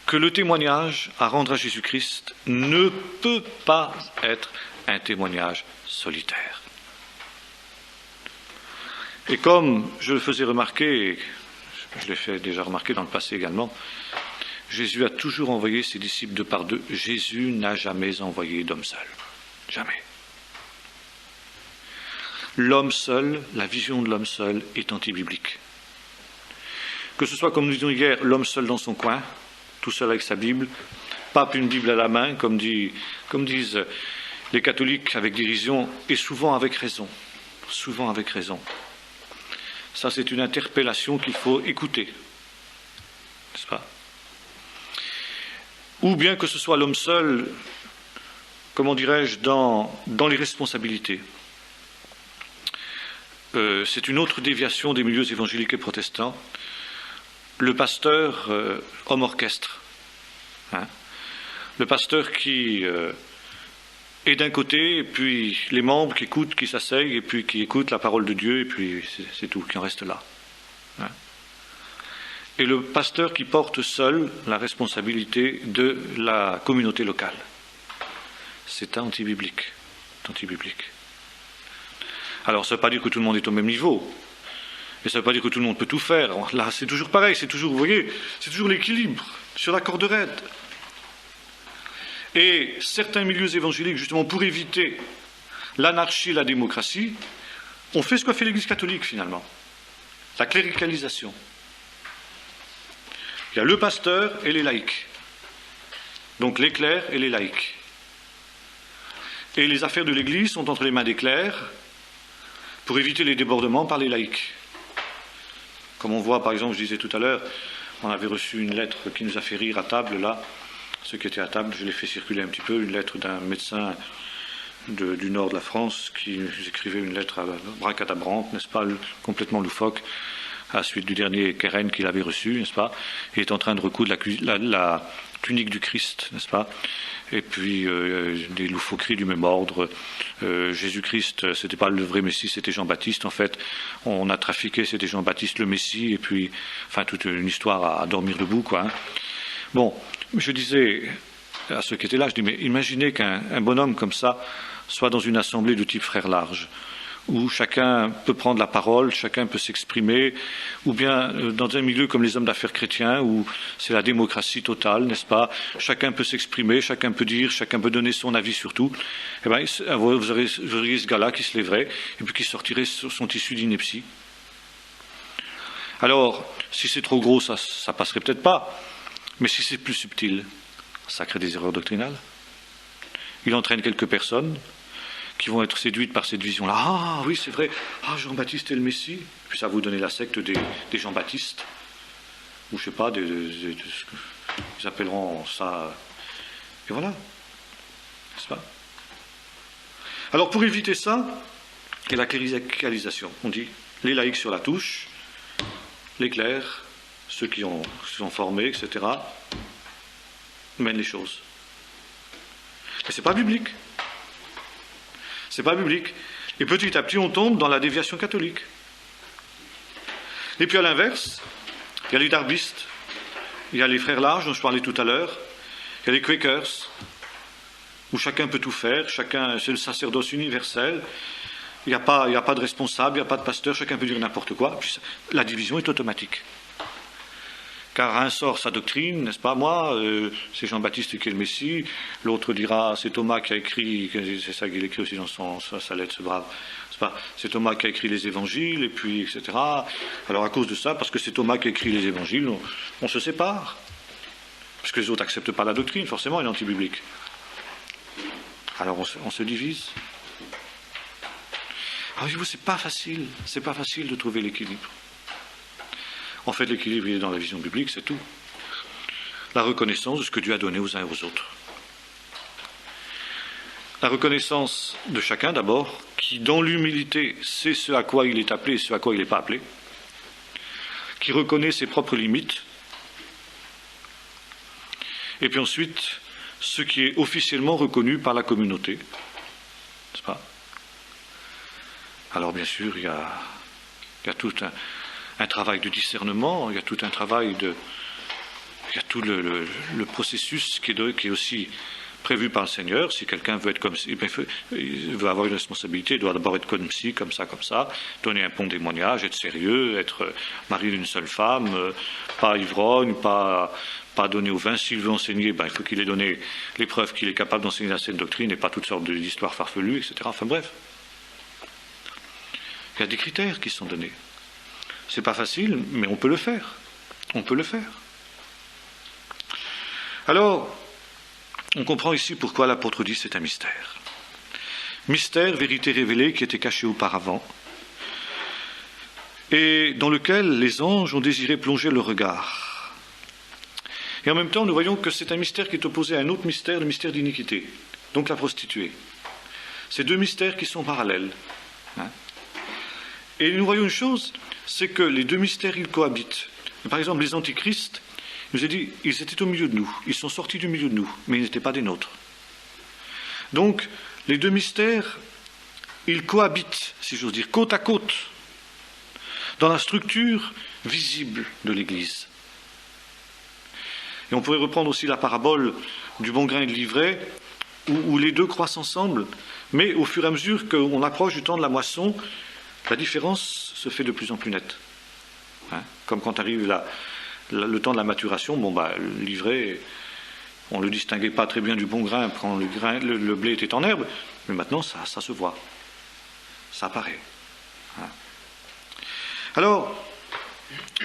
que le témoignage à rendre à Jésus-Christ ne peut pas être un témoignage solitaire. Et comme je le faisais remarquer, et je l'ai fait déjà remarquer dans le passé également, Jésus a toujours envoyé ses disciples 2 par 2. Jésus n'a jamais envoyé d'homme seul. Jamais. L'homme seul, la vision de l'homme seul est antibiblique. Que ce soit, comme nous disions hier, l'homme seul dans son coin, tout seul avec sa Bible, pas une Bible à la main, comme disent les catholiques avec dérision et souvent avec raison. Souvent avec raison. Ça, c'est une interpellation qu'il faut écouter, n'est-ce pas? Ou bien que ce soit l'homme seul, comment dirais-je, dans les responsabilités. C'est une autre déviation des milieux évangéliques et protestants. Le pasteur, homme orchestre. Hein, le pasteur qui est d'un côté, et puis les membres qui écoutent, qui s'asseyent, et puis qui écoutent la parole de Dieu, et puis c'est tout, qui en reste là. Hein. Et le pasteur qui porte seul la responsabilité de la communauté locale. C'est antibiblique. C'est antibiblique. Alors, ça ne veut pas dire que tout le monde est au même niveau. Et ça ne veut pas dire que tout le monde peut tout faire. Là, c'est toujours pareil, c'est toujours, vous voyez, c'est toujours l'équilibre sur la corde raide. Et certains milieux évangéliques, justement, pour éviter l'anarchie et la démocratie, ont fait ce qu'a fait l'Église catholique, finalement. La cléricalisation. Il y a le pasteur et les laïcs. Donc les clercs et les laïcs. Et les affaires de l'Église sont entre les mains des clercs pour éviter les débordements par les laïcs. Comme on voit, par exemple, je disais tout à l'heure, on avait reçu une lettre qui nous a fait rire à table, là. Ceux qui étaient à table, je l'ai fait circuler un petit peu, une lettre d'un médecin du nord de la France qui nous écrivait une lettre bracadabrante, n'est-ce pas, complètement loufoque, à la suite du dernier Keren qu'il avait reçu, n'est-ce pas. Il est en train de recoudre la tunique du Christ, n'est-ce pas. Et puis des loufoqueries du même ordre. Jésus-Christ, c'était pas le vrai Messie, c'était Jean-Baptiste. En fait, on a trafiqué, c'était Jean-Baptiste le Messie, et puis, enfin, toute une histoire à dormir debout, quoi. Hein. Bon, je disais à ceux qui étaient là, je dis, mais imaginez qu'un bonhomme comme ça soit dans une assemblée de type Frères Larges, où chacun peut prendre la parole, chacun peut s'exprimer, ou bien dans un milieu comme les hommes d'affaires chrétiens, où c'est la démocratie totale, n'est-ce pas? Chacun peut s'exprimer, chacun peut dire, chacun peut donner son avis sur tout. Eh bien, vous auriez ce gars-là qui se lèverait, et puis qui sortirait son tissu d'ineptie. Alors, si c'est trop gros, ça passerait peut-être pas, mais si c'est plus subtil, ça crée des erreurs doctrinales. Il entraîne quelques personnes qui vont être séduites par cette vision-là. Ah oui, c'est vrai, Jean-Baptiste est le Messie. Et puis ça va vous donner la secte des Jean-Baptistes. Ou je sais pas, ils appelleront ça. Et voilà. N'est-ce pas? Alors pour éviter ça, il y a la cléricalisation. On dit les laïcs sur la touche, les clercs, ceux qui sont formés, etc., mènent les choses. Mais ce n'est pas biblique. C'est pas biblique. Et petit à petit, on tombe dans la déviation catholique. Et puis à l'inverse, il y a les darbistes, il y a les frères larges dont je parlais tout à l'heure, il y a les Quakers, où chacun peut tout faire, chacun, c'est le sacerdoce universel, il n'y a pas de responsable, il n'y a pas de pasteur, chacun peut dire n'importe quoi, puis la division est automatique. Car un sort sa doctrine, n'est-ce pas? Moi, c'est Jean-Baptiste qui est le Messie. L'autre dira, c'est Thomas qui a écrit, c'est ça qu'il écrit aussi dans sa lettre, ce brave. C'est Thomas qui a écrit les évangiles, et puis, etc. Alors à cause de ça, parce que c'est Thomas qui a écrit les évangiles, on se sépare. Parce que les autres n'acceptent pas la doctrine, forcément, elle est anti-biblique. Alors on se divise. Alors je vous, c'est pas facile de trouver l'équilibre. En fait, l'équilibre, il est dans la vision biblique, c'est tout. La reconnaissance de ce que Dieu a donné aux uns et aux autres. La reconnaissance de chacun, d'abord, qui, dans l'humilité, sait ce à quoi il est appelé et ce à quoi il n'est pas appelé, qui reconnaît ses propres limites, et puis ensuite, ce qui est officiellement reconnu par la communauté. N'est-ce pas? Alors, bien sûr, il y a tout un travail de discernement, il y a tout un travail il y a tout le processus qui est aussi prévu par le Seigneur. Si quelqu'un veut être comme ci, il veut avoir une responsabilité, il doit d'abord être comme ci, comme ça, donner un bon témoignage, être sérieux, être mari d'une seule femme, pas ivrogne, pas donner au vin. S'il veut enseigner, il faut qu'il ait donné les preuves qu'il est capable d'enseigner la saine doctrine et pas toutes sortes d'histoires farfelues, etc. Enfin bref. Il y a des critères qui sont donnés. C'est pas facile, mais on peut le faire. On peut le faire. Alors, on comprend ici pourquoi l'apôtre dit c'est un mystère. Mystère, vérité révélée qui était cachée auparavant, et dans lequel les anges ont désiré plonger le regard. Et en même temps, nous voyons que c'est un mystère qui est opposé à un autre mystère, le mystère d'iniquité, donc la prostituée. Ces deux mystères qui sont parallèles. Et nous voyons une chose, c'est que les deux mystères, ils cohabitent. Par exemple, les antichrists, il nous a dit, ils étaient au milieu de nous, ils sont sortis du milieu de nous, mais ils n'étaient pas des nôtres. Donc, les deux mystères, ils cohabitent, si j'ose dire, côte à côte, dans la structure visible de l'Église. Et on pourrait reprendre aussi la parabole du bon grain et de l'ivraie, où les deux croissent ensemble, mais au fur et à mesure qu'on approche du temps de la moisson, la différence se fait de plus en plus nette. Comme quand arrive le temps de la maturation, l'ivraie, on ne le distinguait pas très bien du bon grain quand le blé était en herbe, mais maintenant ça se voit, ça apparaît. Alors,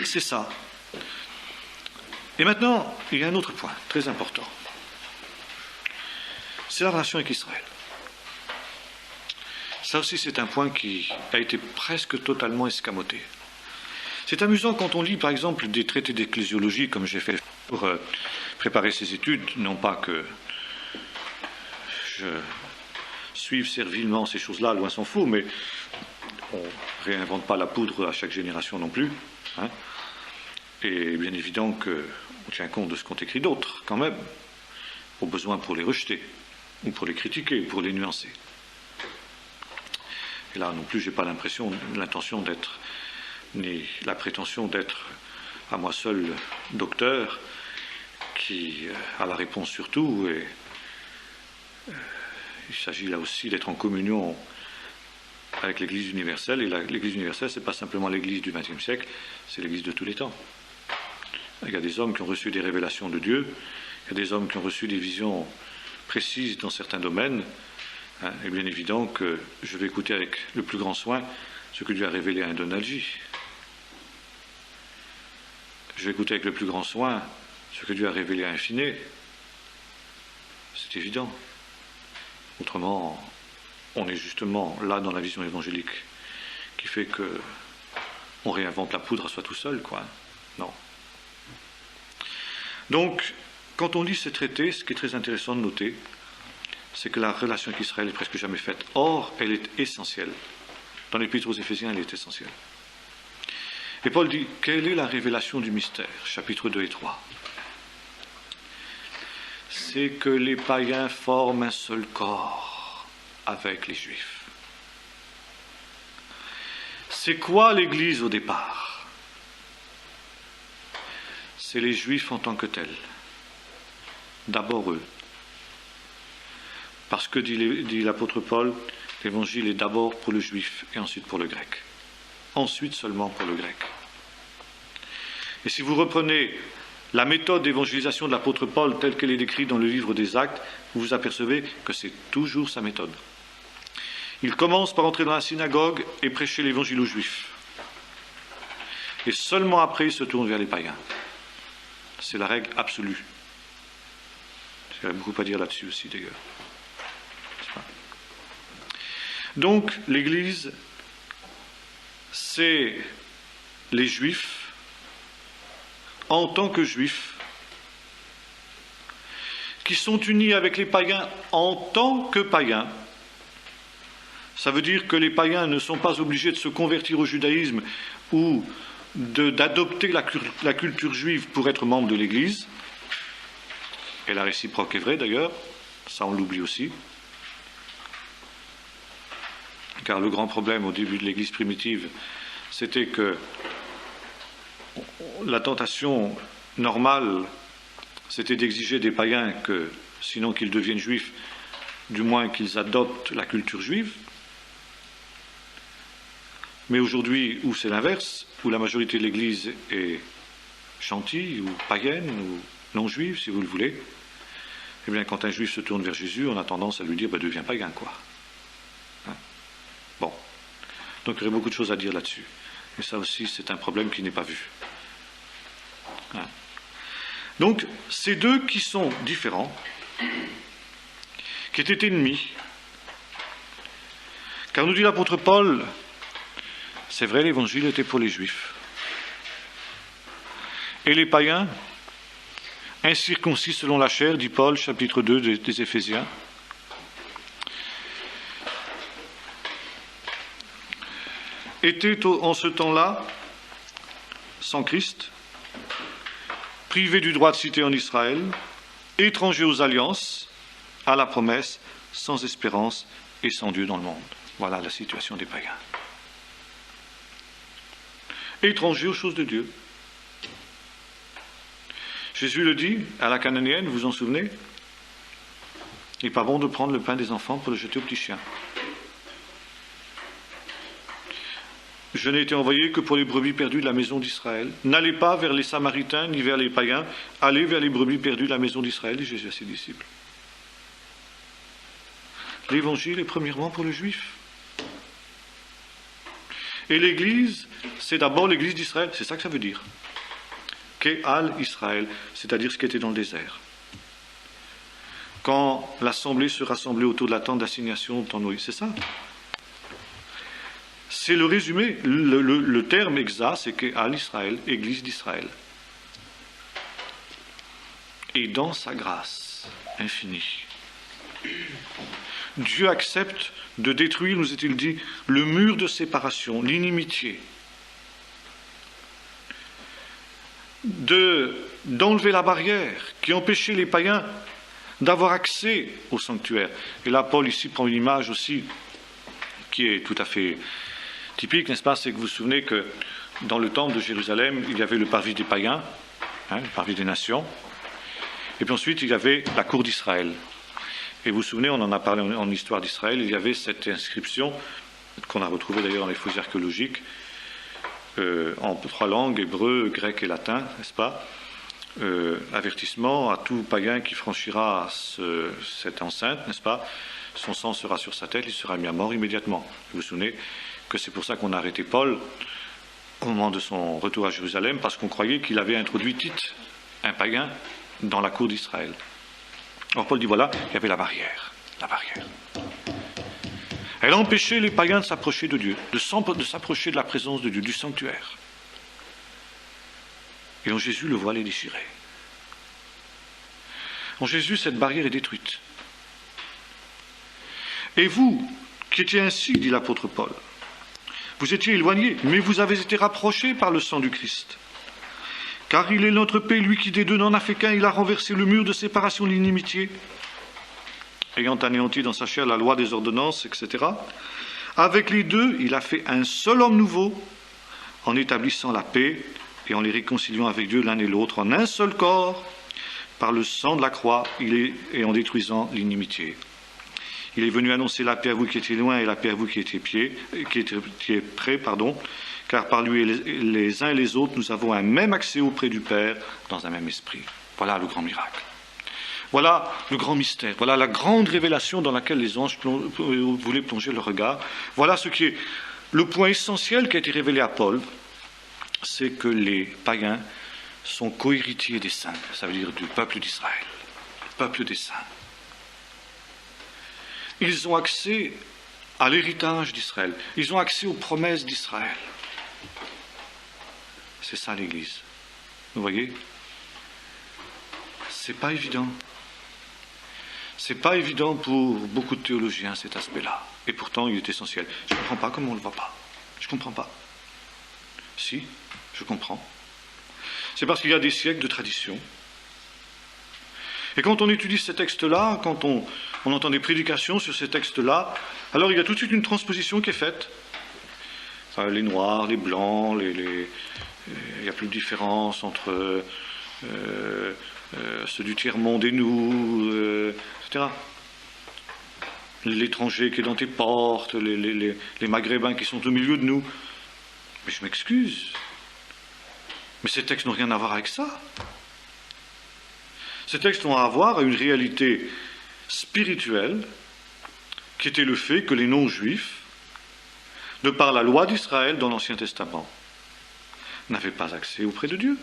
c'est ça. Et maintenant, il y a un autre point très important. C'est la relation avec Israël. Ça aussi, c'est un point qui a été presque totalement escamoté. C'est amusant quand on lit, par exemple, des traités d'ecclésiologie, comme j'ai fait pour préparer ces études, non pas que je suive servilement ces choses-là, loin s'en faut, mais on ne réinvente pas la poudre à chaque génération non plus. Et bien évident qu'on tient compte de ce qu'ont écrit d'autres, quand même, au besoin pour les rejeter, ou pour les critiquer, ou pour les nuancer. Et là non plus, je n'ai pas l'intention d'être, ni la prétention d'être à moi seul docteur, qui a la réponse sur tout, et il s'agit là aussi d'être en communion avec l'Église universelle, et l'Église universelle, ce n'est pas simplement l'Église du XXe siècle, c'est l'Église de tous les temps. Il y a des hommes qui ont reçu des révélations de Dieu, il y a des hommes qui ont reçu des visions précises dans certains domaines, et bien évident que je vais écouter avec le plus grand soin ce que Dieu a révélé à un Donald J. Je vais écouter avec le plus grand soin ce que Dieu a révélé à un Finet. C'est évident. Autrement, on est justement là dans la vision évangélique qui fait que on réinvente la poudre à soi tout seul, quoi. Non. Donc, quand on lit ces traités, ce qui est très intéressant de noter, c'est que la relation avec Israël est presque jamais faite. Or, elle est essentielle. Dans l'Épître aux Éphésiens, elle est essentielle. Et Paul dit, quelle est la révélation du mystère ? Chapitres 2 et 3. C'est que les païens forment un seul corps avec les Juifs. C'est quoi l'Église au départ ? C'est les Juifs en tant que tels. D'abord eux. Parce que, dit l'apôtre Paul, l'évangile est d'abord pour le juif et ensuite pour le grec. Ensuite seulement pour le grec. Et si vous reprenez la méthode d'évangélisation de l'apôtre Paul telle qu'elle est décrite dans le livre des Actes, vous vous apercevez que c'est toujours sa méthode. Il commence par entrer dans la synagogue et prêcher l'évangile aux juifs. Et seulement après, il se tourne vers les païens. C'est la règle absolue. Il y a beaucoup à dire là-dessus aussi, d'ailleurs. Donc, l'Église, c'est les Juifs en tant que Juifs qui sont unis avec les païens en tant que païens. Ça veut dire que les païens ne sont pas obligés de se convertir au judaïsme ou d'adopter la culture juive pour être membre de l'Église. Et la réciproque est vraie d'ailleurs, ça on l'oublie aussi. Car le grand problème au début de l'Église primitive, c'était que la tentation normale, c'était d'exiger des païens que, sinon qu'ils deviennent juifs, du moins qu'ils adoptent la culture juive. Mais aujourd'hui, où c'est l'inverse, où la majorité de l'Église est gentille, ou païenne, ou non-juive, si vous le voulez, eh bien, quand un juif se tourne vers Jésus, on a tendance à lui dire, deviens païen, quoi. Bon. Donc, il y aurait beaucoup de choses à dire là-dessus. Et ça aussi, c'est un problème qui n'est pas vu. Donc, ces deux qui sont différents, qui étaient ennemis, Car nous dit l'apôtre Paul, c'est vrai, l'évangile était pour les Juifs. Et les païens, incirconcis selon la chair, dit Paul, chapitre 2 des Éphésiens, étaient en ce temps-là, sans Christ, privés du droit de cité en Israël, étrangers aux alliances, à la promesse, sans espérance et sans Dieu dans le monde. Voilà la situation des païens. Étrangers aux choses de Dieu. Jésus le dit à la cananéenne, vous vous en souvenez? Il n'est pas bon de prendre le pain des enfants pour le jeter aux petits chiens. Je n'ai été envoyé que pour les brebis perdues de la maison d'Israël. N'allez pas vers les Samaritains ni vers les païens, allez vers les brebis perdues de la maison d'Israël, dit Jésus à ses disciples. L'évangile est premièrement pour le juif. Et l'Église, c'est d'abord l'Église d'Israël, c'est ça que ça veut dire. Ke'al Israël, c'est-à-dire ce qui était dans le désert. Quand l'assemblée se rassemblait autour de la tente d'assignation dans Noé, c'est ça. C'est le résumé, le terme exact, c'est Ke'al Israël, Église d'Israël. Et dans sa grâce infinie, Dieu accepte de détruire, nous est-il dit, le mur de séparation, l'inimitié, d'enlever la barrière qui empêchait les païens d'avoir accès au sanctuaire. Et là, Paul ici prend une image aussi qui est tout à fait typique, n'est-ce pas? C'est que vous vous souvenez que dans le temple de Jérusalem, il y avait le parvis des païens, le parvis des nations, et puis ensuite il y avait la cour d'Israël. Et vous vous souvenez, on en a parlé en histoire d'Israël, il y avait cette inscription, qu'on a retrouvée d'ailleurs dans les fouilles archéologiques, en 3 langues, hébreu, grec et latin, n'est-ce pas? Avertissement à tout païen qui franchira cette enceinte, n'est-ce pas? Son sang sera sur sa tête, il sera mis à mort immédiatement. Vous vous souvenez que c'est pour ça qu'on a arrêté Paul au moment de son retour à Jérusalem, parce qu'on croyait qu'il avait introduit Tite, un païen, dans la cour d'Israël. Alors Paul dit voilà, il y avait la barrière. Elle empêchait les païens de s'approcher de Dieu, de s'approcher de la présence de Dieu, du sanctuaire. Et en Jésus, le voile est déchiré. En Jésus, cette barrière est détruite. Et vous, qui étiez ainsi, dit l'apôtre Paul, vous étiez éloignés, mais vous avez été rapprochés par le sang du Christ. Car il est notre paix, lui qui des deux n'en a fait qu'un, il a renversé le mur de séparation de l'inimitié, ayant anéanti dans sa chair la loi des ordonnances, etc. Avec les deux, il a fait un seul homme nouveau, en établissant la paix et en les réconciliant avec Dieu l'un et l'autre en un seul corps, par le sang de la croix, et en détruisant l'inimitié. Il est venu annoncer la paix à vous qui étiez loin et la paix à vous qui étiez près, car par lui les uns et les autres, nous avons un même accès auprès du Père dans un même esprit. Voilà le grand miracle. Voilà le grand mystère. Voilà la grande révélation dans laquelle les anges voulaient plonger leur regard. Voilà ce qui est le point essentiel qui a été révélé à Paul, c'est que les païens sont co-héritiers des saints, ça veut dire du peuple d'Israël, le peuple des saints. Ils ont accès à l'héritage d'Israël, ils ont accès aux promesses d'Israël. C'est ça l'Église. Vous voyez? C'est pas évident. C'est pas évident pour beaucoup de théologiens cet aspect-là. Et pourtant, il est essentiel. Je ne comprends pas comment on ne le voit pas. Je ne comprends pas. Si, je comprends. C'est parce qu'il y a des siècles de tradition. Et quand on étudie ces textes-là, quand on entend des prédications sur ces textes-là, alors il y a tout de suite une transposition qui est faite. Enfin, les noirs, les blancs, il n'y a plus de différence entre ceux du tiers-monde et nous, etc. L'étranger qui est dans tes portes, les maghrébins qui sont au milieu de nous. Mais je m'excuse. Mais ces textes n'ont rien à voir avec ça. Ces textes ont à voir à une réalité spirituelle qui était le fait que les non-juifs, de par la loi d'Israël dans l'Ancien Testament, n'avaient pas accès auprès de Dieu.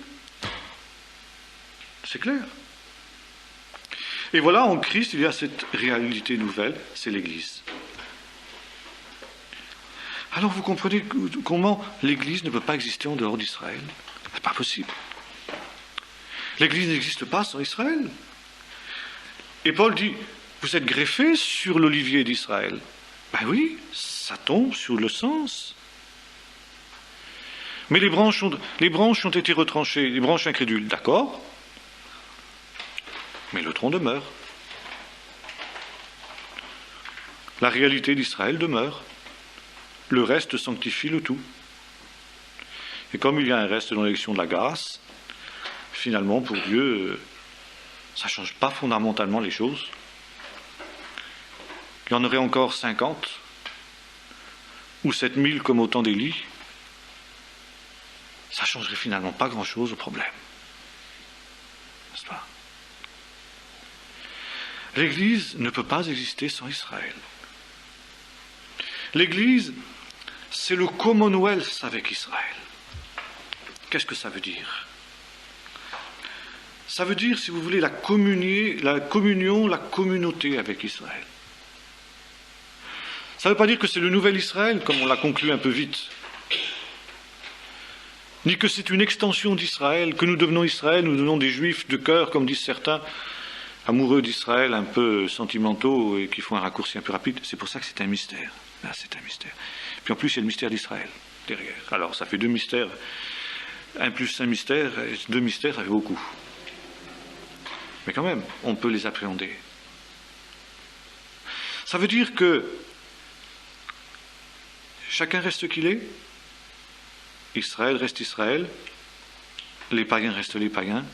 C'est clair. Et voilà, en Christ, il y a cette réalité nouvelle, c'est l'Église. Alors vous comprenez comment l'Église ne peut pas exister en dehors d'Israël. C'est pas possible. L'Église n'existe pas sans Israël. Et Paul dit, vous êtes greffés sur l'olivier d'Israël. Ben oui, ça tombe sur le sens. Mais les branches ont été retranchées, les branches incrédules, d'accord, mais le tronc demeure. La réalité d'Israël demeure. Le reste sanctifie le tout. Et comme il y a un reste dans l'élection de la grâce, finalement, pour Dieu, ça ne change pas fondamentalement les choses. Il y en aurait encore 50 ou 7000 comme au temps d'Élie. Ça ne changerait finalement pas grand-chose au problème. N'est-ce pas ? L'Église ne peut pas exister sans Israël. L'Église, c'est le Commonwealth avec Israël. Qu'est-ce que ça veut dire ? Ça veut dire, si vous voulez, la communion, la communauté avec Israël. Ça ne veut pas dire que c'est le nouvel Israël, comme on l'a conclu un peu vite, ni que c'est une extension d'Israël, que nous devenons Israël, nous devenons des Juifs de cœur, comme disent certains, amoureux d'Israël, un peu sentimentaux et qui font un raccourci un peu rapide. C'est pour ça que c'est un mystère. Là, c'est un mystère. Puis en plus, il y a le mystère d'Israël derrière. Alors, ça fait 2 mystères. 1 plus 1 mystère, 2 mystères, ça fait beaucoup. Mais quand même, on peut les appréhender. Ça veut dire que chacun reste ce qu'il est. Israël reste Israël. Les païens restent les païens.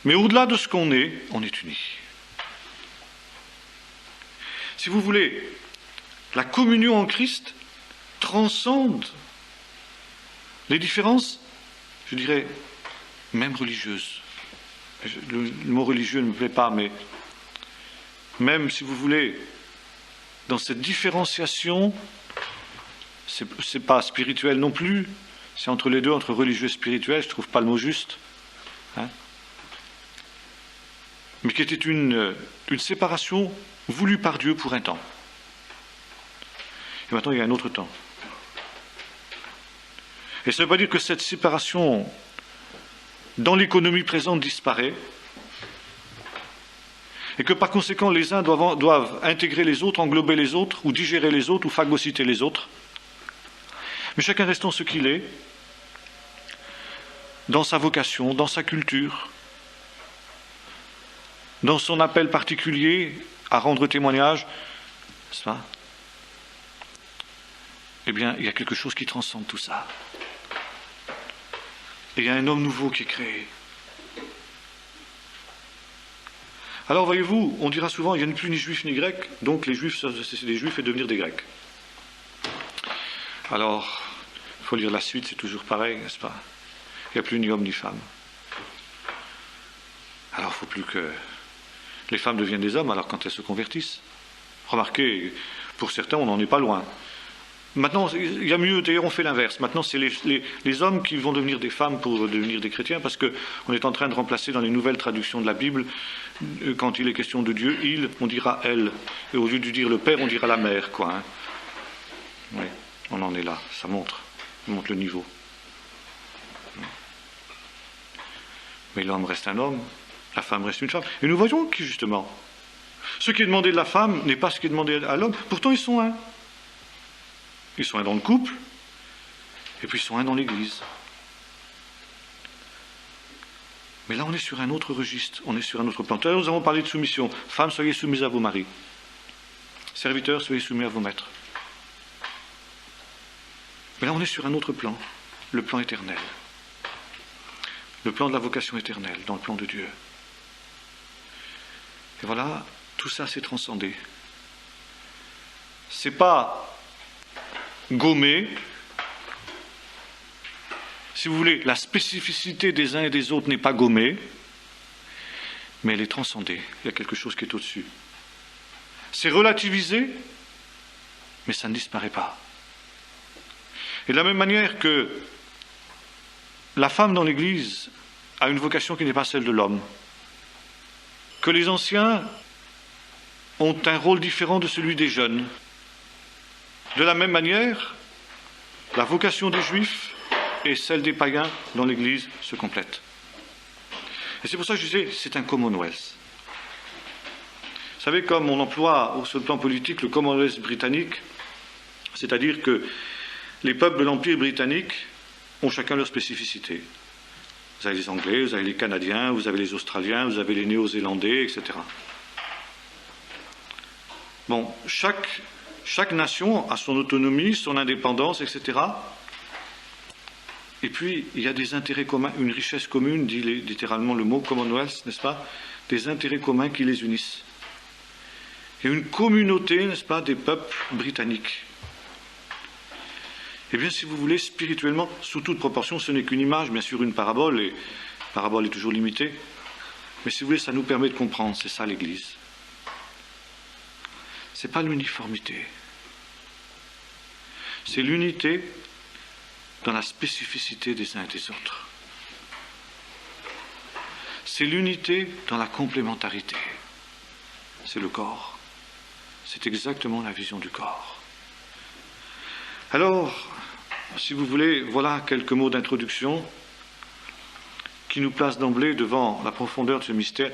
Mais au-delà de ce qu'on est unis. Si vous voulez, la communion en Christ transcende les différences, je dirais, même religieuses. Le mot religieux ne me plaît pas, mais même, si vous voulez, dans cette différenciation, c'est pas spirituel non plus, c'est entre les deux, entre religieux et spirituel, je ne trouve pas le mot juste, hein, mais qui était une séparation voulue par Dieu pour un temps. Et maintenant, il y a un autre temps. Et ça ne veut pas dire que cette séparation, dans l'économie présente, disparaît, et que par conséquent, les uns doivent intégrer les autres, englober les autres, ou digérer les autres, ou phagocyter les autres. Mais chacun restant ce qu'il est, dans sa vocation, dans sa culture, dans son appel particulier à rendre témoignage, n'est-ce pas ? Eh bien, il y a quelque chose qui transcende tout ça. Et il y a un homme nouveau qui est créé. Alors, voyez-vous, on dira souvent, il n'y a plus ni juifs ni grecs, donc les juifs, c'est des juifs et devenir des grecs. Alors, il faut lire la suite, c'est toujours pareil, n'est-ce pas ? Il n'y a plus ni homme ni femme. Alors, il ne faut plus que les femmes deviennent des hommes, alors quand elles se convertissent. Remarquez, pour certains, on n'en est pas loin. Maintenant, il y a mieux, d'ailleurs on fait l'inverse. Maintenant, c'est les hommes qui vont devenir des femmes pour devenir des chrétiens, parce qu'on est en train de remplacer dans les nouvelles traductions de la Bible, quand il est question de Dieu, il, on dira elle. Et au lieu de dire le père, on dira la mère, quoi. Hein. Oui, on en est là, ça montre le niveau. Mais l'homme reste un homme, la femme reste une femme. Et nous voyons que, justement, ce qui est demandé de la femme n'est pas ce qui est demandé à l'homme, pourtant ils sont un. Ils sont un dans le couple, et puis ils sont un dans l'Église. Mais là, on est sur un autre registre, on est sur un autre plan. Tout à l'heure, nous avons parlé de soumission. Femmes, soyez soumises à vos maris. Serviteurs, soyez soumis à vos maîtres. Mais là, on est sur un autre plan, le plan éternel. Le plan de la vocation éternelle, dans le plan de Dieu. Et voilà, tout ça s'est transcendé. C'est pas gommé. Si vous voulez, la spécificité des uns et des autres n'est pas gommée, mais elle est transcendée. Il y a quelque chose qui est au-dessus. C'est relativisé, mais ça ne disparaît pas. Et de la même manière que la femme dans l'Église a une vocation qui n'est pas celle de l'homme, que les anciens ont un rôle différent de celui des jeunes, De la même manière, la vocation des Juifs et celle des païens dans l'Église se complètent. Et c'est pour ça que je disais, c'est un Commonwealth. Vous savez, comme on emploie sur le plan politique le Commonwealth britannique, c'est-à-dire que les peuples de l'Empire britannique ont chacun leur spécificité. Vous avez les Anglais, vous avez les Canadiens, vous avez les Australiens, vous avez les Néo-Zélandais, etc. Bon, chaque nation a son autonomie, son indépendance, etc. Et puis, il y a des intérêts communs, une richesse commune, dit littéralement le mot Commonwealth, n'est-ce pas? Des intérêts communs qui les unissent. Il y a une communauté, n'est-ce pas, des peuples britanniques. Eh bien, si vous voulez, spirituellement, sous toute proportion, ce n'est qu'une image, bien sûr, une parabole, et la parabole est toujours limitée. Mais si vous voulez, ça nous permet de comprendre, c'est ça l'Église. Ce n'est pas l'uniformité. C'est l'unité dans la spécificité des uns et des autres. C'est l'unité dans la complémentarité. C'est le corps. C'est exactement la vision du corps. Alors, si vous voulez, voilà quelques mots d'introduction qui nous placent d'emblée devant la profondeur de ce mystère.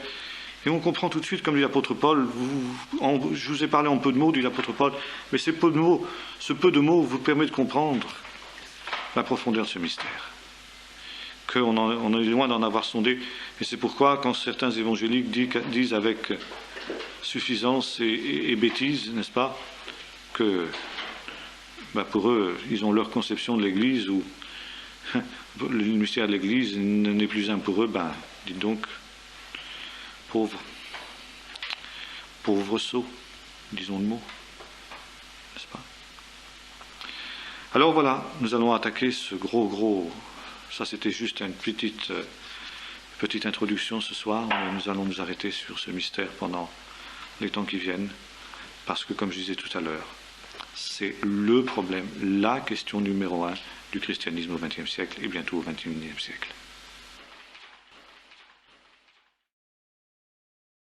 Et on comprend tout de suite, comme dit l'apôtre Paul, je vous ai parlé en peu de mots, dit l'apôtre Paul, mais ce peu de mots vous permet de comprendre la profondeur de ce mystère. On est loin d'en avoir sondé, et c'est pourquoi, quand certains évangéliques disent avec suffisance et bêtise, n'est-ce pas, que pour eux, ils ont leur conception de l'Église, où le mystère de l'Église n'est plus un pour eux, dites donc, pauvre sot, disons le mot, n'est-ce pas? Alors voilà, nous allons attaquer ce gros, ça c'était juste une petite introduction ce soir, mais nous allons nous arrêter sur ce mystère pendant les temps qui viennent, parce que comme je disais tout à l'heure, c'est le problème, la question numéro 1 du christianisme au XXe siècle et bientôt au XXIe siècle.